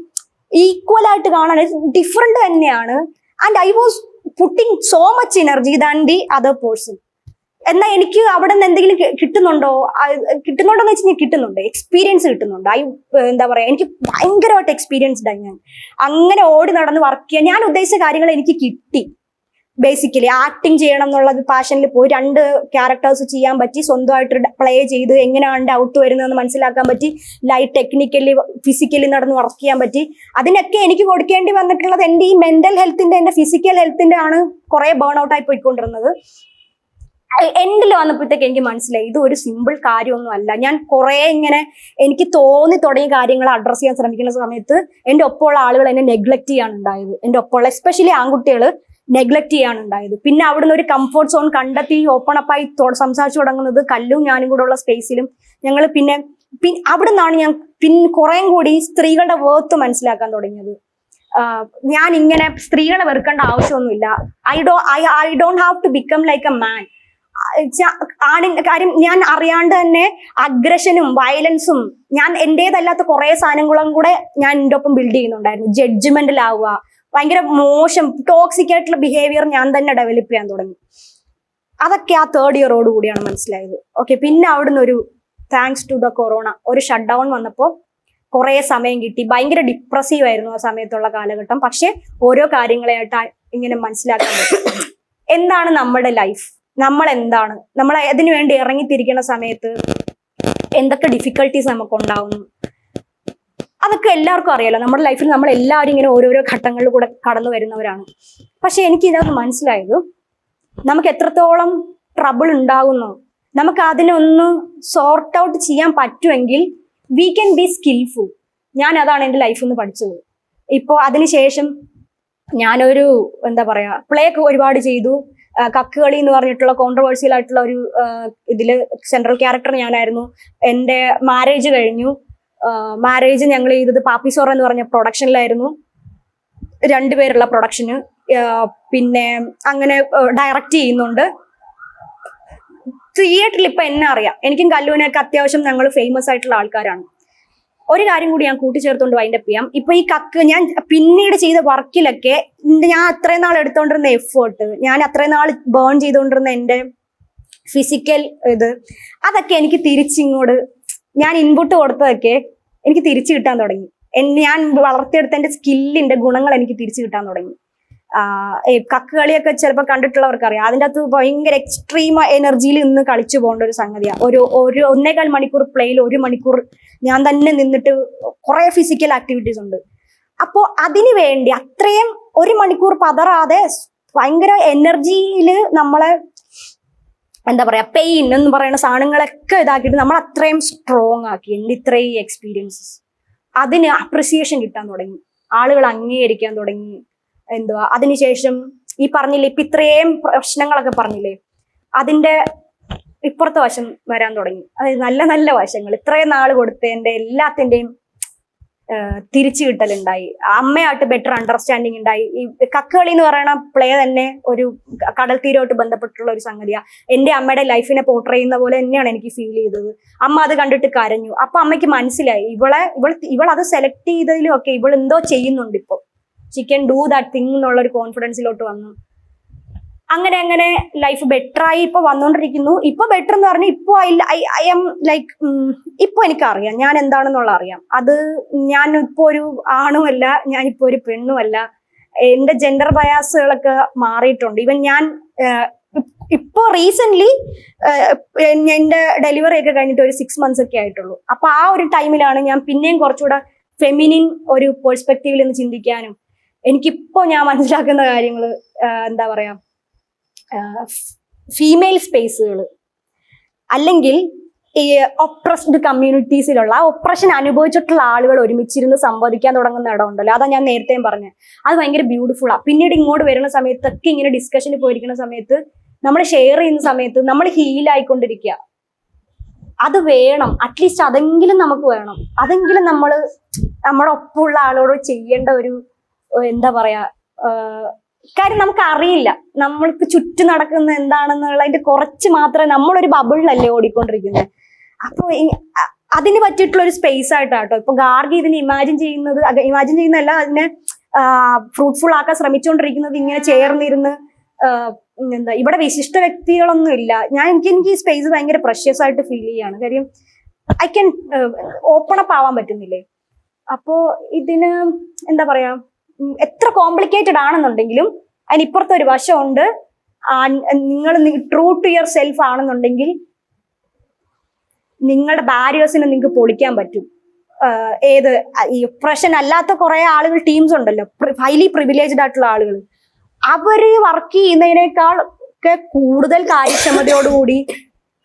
ഈക്വൽ ആയിട്ട് കാണാൻ ഡിഫറെന്റ് തന്നെയാണ്. And I was putting so much energy than the other person. എന്നാൽ എനിക്ക് അവിടെ നിന്ന് എന്തെങ്കിലും കിട്ടുന്നുണ്ടോന്ന് വെച്ച് കഴിഞ്ഞാൽ കിട്ടുന്നുണ്ട്, എക്സ്പീരിയൻസ് കിട്ടുന്നുണ്ട്. എന്താ പറയാ, എനിക്ക് ഭയങ്കരമായിട്ട് എക്സ്പീരിയൻസ്ഡ് ആയി. ഞാൻ അങ്ങനെ ഓടി നടന്ന് വർക്ക് ചെയ്യാൻ ഞാൻ ഉദ്ദേശിച്ച കാര്യങ്ങൾ എനിക്ക് കിട്ടി. ബേസിക്കലി ആക്ടിങ് ചെയ്യണം എന്നുള്ളത് പാഷനിൽ പോയി 2 ക്യാരക്ടേഴ്സ് ചെയ്യാൻ പറ്റി, സ്വന്തമായിട്ട് പ്ലേ ചെയ്ത് എങ്ങനെയാണ് ഔട്ട് വരുന്നതെന്ന് മനസ്സിലാക്കാൻ പറ്റി, ലൈറ്റ് ടെക്നിക്കലി ഫിസിക്കലി നടന്ന് വർക്ക് ചെയ്യാൻ പറ്റി. അതിനൊക്കെ എനിക്ക് കൊടുക്കേണ്ടി വന്നിട്ടുള്ളത് എൻ്റെ ഈ മെന്റൽ ഹെൽത്തിന്റെ, എൻ്റെ ഫിസിക്കൽ ഹെൽത്തിന്റെ ആണ് കുറെ ബേൺ ഔട്ട് ആയി പോയിക്കൊണ്ടിരുന്നത്. എൻഡിൽ വന്നപ്പോഴത്തേക്ക് എനിക്ക് മനസ്സിലായി ഇത് ഒരു സിമ്പിൾ കാര്യമൊന്നും അല്ല. ഞാൻ കുറെ ഇങ്ങനെ എനിക്ക് തോന്നി തുടങ്ങിയ കാര്യങ്ങൾ അഡ്രസ് ചെയ്യാൻ ശ്രമിക്കുന്ന സമയത്ത് എൻ്റെ ഒപ്പമുള്ള ആളുകൾ എന്നെ നെഗ്ലക്ട് ചെയ്യാനുണ്ടായത്. എൻ്റെ ഒപ്പമുള്ള എസ്പെഷ്യലി ആൺകുട്ടികൾ നെഗ്ലക്ട് ചെയ്യാനുണ്ടായത്. പിന്നെ അവിടുന്ന് ഒരു കംഫർട്ട് സോൺ കണ്ടെത്തി ഓപ്പൺ അപ്പായി സംസാരിച്ചു തുടങ്ങുന്നത് കല്ലും ഞാനും കൂടെ ഉള്ള സ്പേസിലും. ഞങ്ങൾ പിന്നെ അവിടെ നിന്നാണ് ഞാൻ കുറേം കൂടി സ്ത്രീകളുടെ വേർത്ത് മനസ്സിലാക്കാൻ തുടങ്ങിയത്. ഞാൻ ഇങ്ങനെ സ്ത്രീകളെ വെറുക്കേണ്ട ആവശ്യമൊന്നുമില്ല. I don't have to become like a man. കാര്യം ഞാൻ അറിയാണ്ട് തന്നെ അഗ്രഷനും വയലൻസും ഞാൻ എന്റേതല്ലാത്ത കുറെ സാധനങ്ങളും കൂടെ ഞാൻ എൻ്റെ ഒപ്പം ബിൽഡ് ചെയ്യുന്നുണ്ടായിരുന്നു. ജഡ്ജ്മെന്റിലാവുക, ഭയങ്കര മോശം ടോക്സിക് ആയിട്ടുള്ള ബിഹേവിയർ ഞാൻ തന്നെ ഡെവലപ്പ് ചെയ്യാൻ തുടങ്ങി. അതൊക്കെ ആ 3rd ഇയറോട് കൂടിയാണ് മനസ്സിലായത്. ഓക്കെ, പിന്നെ അവിടുന്ന് ഒരു താങ്ക്സ് ടു ദ കൊറോണ ഒരു ഷട്ട് ഡൗൺ വന്നപ്പോൾ കുറെ സമയം കിട്ടി. ഭയങ്കര ഡിപ്രസീവ് ആയിരുന്നു ആ സമയത്തുള്ള കാലഘട്ടം. പക്ഷെ ഓരോ കാര്യങ്ങളായിട്ട് ഇങ്ങനെ മനസ്സിലാക്കാൻ പറ്റും എന്താണ് നമ്മുടെ ലൈഫ്, നമ്മൾ എന്താണ്, നമ്മൾ അതിനു വേണ്ടി ഇറങ്ങിത്തിരിക്കുന്ന സമയത്ത് എന്തൊക്കെ ഡിഫിക്കൽട്ടീസ് നമുക്ക് ഉണ്ടാവുന്നു, അതൊക്കെ എല്ലാവർക്കും അറിയാലോ. നമ്മുടെ ലൈഫിൽ നമ്മൾ എല്ലാവരും ഇങ്ങനെ ഓരോരോ ഘട്ടങ്ങളിൽ കൂടെ കടന്നു വരുന്നവരാണ്. പക്ഷെ എനിക്ക് ഇതിനകത്ത് മനസ്സിലായത്, നമുക്ക് എത്രത്തോളം ട്രബിൾ ഉണ്ടാകുന്നു, നമുക്ക് അതിനൊന്ന് സോർട്ട് ഔട്ട് ചെയ്യാൻ പറ്റുമെങ്കിൽ വി ക്യാൻ ബി സ്കിൽഫുൾ. ഞാൻ അതാണ് എൻ്റെ ലൈഫിൽ നിന്ന് പഠിച്ചത്. ഇപ്പോൾ അതിനുശേഷം ഞാനൊരു എന്താ പറയാ പ്ലേ ഒക്കെ ഒരുപാട് ചെയ്തു. കക്കുകളി എന്ന് പറഞ്ഞിട്ടുള്ള കോൺട്രവേഴ്സ്യൽ ആയിട്ടുള്ള ഒരു ഇതില് സെൻട്രൽ ക്യാരക്ടർ ഞാനായിരുന്നു. എൻ്റെ മാരേജ് കഴിഞ്ഞു. മാരേജ് ഞങ്ങൾ ചെയ്തത് പാപ്പിസോർ എന്ന് പറഞ്ഞ പ്രൊഡക്ഷനിലായിരുന്നു, 2 പേരുള്ള പ്രൊഡക്ഷന്. പിന്നെ അങ്ങനെ ഡയറക്റ്റ് ചെയ്യുന്നുണ്ട്. തിയേറ്ററിൽ ഇപ്പൊ എന്നെ അറിയാം. എനിക്കും കല്ലൂനൊക്കെ അത്യാവശ്യം ഞങ്ങൾ ഫേമസ് ആയിട്ടുള്ള ആൾക്കാരാണ്. ഒരു കാര്യം കൂടി ഞാൻ കൂട്ടിച്ചേർത്തുകൊണ്ട് വൈൻഡപ്പ് ചെയ്യാം. ഇപ്പൊ ഈ ഞാൻ പിന്നീട് ചെയ്ത വർക്കിലൊക്കെ ഞാൻ അത്രയും നാൾ എടുത്തോണ്ടിരുന്ന എഫേർട്ട്, ഞാൻ അത്രയും നാൾ ബേൺ ചെയ്തുകൊണ്ടിരുന്ന എൻ്റെ ഫിസിക്കൽ അതൊക്കെ എനിക്ക് തിരിച്ചിങ്ങോട്ട്, ഞാൻ ഇൻപുട്ട് കൊടുത്തതൊക്കെ എനിക്ക് തിരിച്ചു കിട്ടാൻ തുടങ്ങി. ഞാൻ വളർത്തിയെടുത്ത എൻ്റെ സ്കില്ലിന്റെ ഗുണങ്ങൾ എനിക്ക് തിരിച്ചു കിട്ടാൻ തുടങ്ങി. കക്കുകളിയൊക്കെ ചിലപ്പോൾ കണ്ടിട്ടുള്ളവർക്ക് അറിയാം. അതിൻ്റെ അകത്ത് ഭയങ്കര എക്സ്ട്രീം എനർജിയിൽ നിന്ന് കളിച്ചു പോകേണ്ട ഒരു സംഗതിയാണ്. ഒരു 1.25 മണിക്കൂർ പ്ലേയിൽ 1 മണിക്കൂർ ഞാൻ തന്നെ നിന്നിട്ട് കുറെ ഫിസിക്കൽ ആക്ടിവിറ്റീസ് ഉണ്ട്. അപ്പോൾ അതിനു വേണ്ടി അത്രയും 1 മണിക്കൂർ പതറാതെ ഭയങ്കര എനർജിയിൽ നമ്മളെ എന്താ പറയാ പെയിൻ എന്ന് പറയുന്ന സാധനങ്ങളൊക്കെ ഇതാക്കിയിട്ട് നമ്മൾ അത്രയും സ്ട്രോങ് ആക്കി. എൻ്റെ ഇത്രയും എക്സ്പീരിയൻസസ് അതിന് അപ്രിസിയേഷൻ കിട്ടാൻ തുടങ്ങി, ആളുകൾ അംഗീകരിക്കാൻ തുടങ്ങി. എന്തുവാ അതിനുശേഷം ഈ പറഞ്ഞില്ലേ ഇപ്പൊ ഇത്രയും പ്രശ്നങ്ങളൊക്കെ പറഞ്ഞില്ലേ, അതിന്റെ ഇപ്പുറത്തെ വശം വരാൻ തുടങ്ങി. അതായത് നല്ല നല്ല വശങ്ങൾ, ഇത്രയും നാള് കൊടുത്തതിന്റെ എല്ലാത്തിന്റെയും തിരിച്ചു കിട്ടലുണ്ടായി. അമ്മയായിട്ട് ബെറ്റർ അണ്ടർസ്റ്റാൻഡിങ് ഉണ്ടായി. ഈ കക്കുകളി എന്ന് പറയുന്ന പ്ലേ തന്നെ ഒരു കടൽ തീരമായിട്ട് ബന്ധപ്പെട്ടുള്ള ഒരു സംഗതിയാണ്. എൻ്റെ അമ്മയുടെ ലൈഫിനെ പോർട്രേ ചെയ്യുന്ന പോലെ തന്നെയാണ് എനിക്ക് ഫീൽ ചെയ്തത്. അമ്മ അത് കണ്ടിട്ട് കരഞ്ഞു. അപ്പൊ അമ്മയ്ക്ക് മനസ്സിലായി ഇവൾ അത് സെലക്ട് ചെയ്തതിലും ഒക്കെ ഇവൾ എന്തോ ചെയ്യുന്നുണ്ട്. ഇപ്പൊ Xi can do that thing എന്നുള്ള ഒരു കോൺഫിഡൻസിലോട്ട് വന്നു. അങ്ങനെ അങ്ങനെ ലൈഫ് ബെറ്ററായി ഇപ്പൊ വന്നുകൊണ്ടിരിക്കുന്നു. ഇപ്പൊ ബെറ്റർ എന്ന് പറഞ്ഞാൽ ഇപ്പൊ ഐ എം ലൈക്ക് ഇപ്പൊ എനിക്കറിയാം ഞാൻ എന്താണെന്നുള്ള അറിയാം. അത് ഞാൻ ഇപ്പൊ ഒരു ആണുമല്ല, ഞാനിപ്പോ ഒരു പെണ്ണുമല്ല. എന്റെ ജെൻഡർ ബയാസുകളൊക്കെ മാറിയിട്ടുണ്ട്. ഇവൻ ഞാൻ ഇപ്പോ റീസെന്റ് എന്റെ ഡെലിവറി ഒക്കെ കഴിഞ്ഞിട്ട് ഒരു 6 months ഒക്കെ ആയിട്ടുള്ളൂ. അപ്പൊ ആ ഒരു ടൈമിലാണ് ഞാൻ പിന്നെയും കുറച്ചുകൂടെ ഫെമിനിൻ ഒരു പെർസ്പെക്റ്റീവിൽ നിന്ന് ചിന്തിക്കാനും എനിക്കിപ്പോ ഞാൻ മനസ്സിലാക്കുന്ന കാര്യങ്ങൾ എന്താ പറയാ ഫീമെയിൽ സ്പേസുകൾ അല്ലെങ്കിൽ ഈ ഒപ്രസ്ഡ് കമ്മ്യൂണിറ്റീസിലുള്ള ഒപ്രഷൻ അനുഭവിച്ചിട്ടുള്ള ആളുകൾ ഒരുമിച്ചിരുന്ന് സംവദിക്കാൻ തുടങ്ങുന്ന ഇടമുണ്ടല്ലോ, അതാ ഞാൻ നേരത്തെയും പറഞ്ഞത്. അത് ഭയങ്കര ബ്യൂട്ടിഫുള്ളാ. പിന്നീട് ഇങ്ങോട്ട് വരുന്ന സമയത്തൊക്കെ ഇങ്ങനെ ഡിസ്കഷന് പോയിരിക്കുന്ന സമയത്ത് നമ്മൾ ഷെയർ ചെയ്യുന്ന സമയത്ത് നമ്മൾ ഹീലായിക്കൊണ്ടിരിക്കുക. അത് വേണം, അറ്റ്ലീസ്റ്റ് അതെങ്കിലും നമുക്ക് വേണം. അതെങ്കിലും നമ്മുടെ ഒപ്പമുള്ള ആളോട് ചെയ്യേണ്ട ഒരു എന്താ പറയാ കാര്യം നമുക്ക് അറിയില്ല. നമ്മൾക്ക് ചുറ്റും നടക്കുന്ന എന്താണെന്നുള്ളതിന്റെ കുറച്ച് മാത്രമേ, നമ്മളൊരു ബബിളിലല്ലേ ഓടിക്കൊണ്ടിരിക്കുന്നത്. അപ്പൊ അതിന് പറ്റിയിട്ടുള്ള ഒരു സ്പേസ് ആയിട്ടാട്ടോ ഇപ്പൊ ഗാർഗി ഇതിനെ ഇമാജിൻ ചെയ്യുന്നതല്ല, അതിനെ ഫ്രൂട്ട്ഫുൾ ആക്കാൻ ശ്രമിച്ചുകൊണ്ടിരിക്കുന്നത്. ഇങ്ങനെ ചേർന്നിരുന്ന് എന്താ ഇവിടെ വിശിഷ്ട വ്യക്തികളൊന്നും ഇല്ല. എനിക്ക് ഈ സ്പേസ് ഭയങ്കര പ്രഷ്യസ് ആയിട്ട് ഫീൽ ചെയ്യാണ്. കാര്യം ഐ ക്യാൻ ഓപ്പൺ അപ്പ് ആവാൻ പറ്റുന്നില്ലേ. അപ്പോ ഇതിന് എന്താ പറയാ എത്ര കോംപ്ലിക്കേറ്റഡ് ആണെന്നുണ്ടെങ്കിലും അതിനിപ്പുറത്തെ ഒരു വശമുണ്ട്. നിങ്ങൾ ട്രൂ ടു യുവർ സെൽഫ് ആണെന്നുണ്ടെങ്കിൽ നിങ്ങളുടെ ബാരിയേഴ്സിനെ നിങ്ങൾക്ക് പൊളിക്കാൻ പറ്റും. ഈ ഒപ്രഷൻ അല്ലാത്ത കുറെ ആളുകൾ ടീംസ് ഉണ്ടല്ലോ, ഹൈലി പ്രിവിലേജ്ഡ് ആയിട്ടുള്ള ആളുകൾ, അവര് വർക്ക് ചെയ്യുന്നതിനേക്കാൾ ഒക്കെ കൂടുതൽ കാര്യക്ഷമതയോടുകൂടി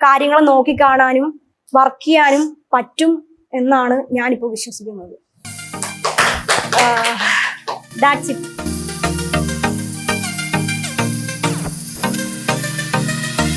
കാര്യങ്ങളെ നോക്കിക്കാണാനും വർക്ക് ചെയ്യാനും പറ്റും എന്നാണ് ഞാനിപ്പോൾ വിശ്വസിക്കുന്നത്. That's it.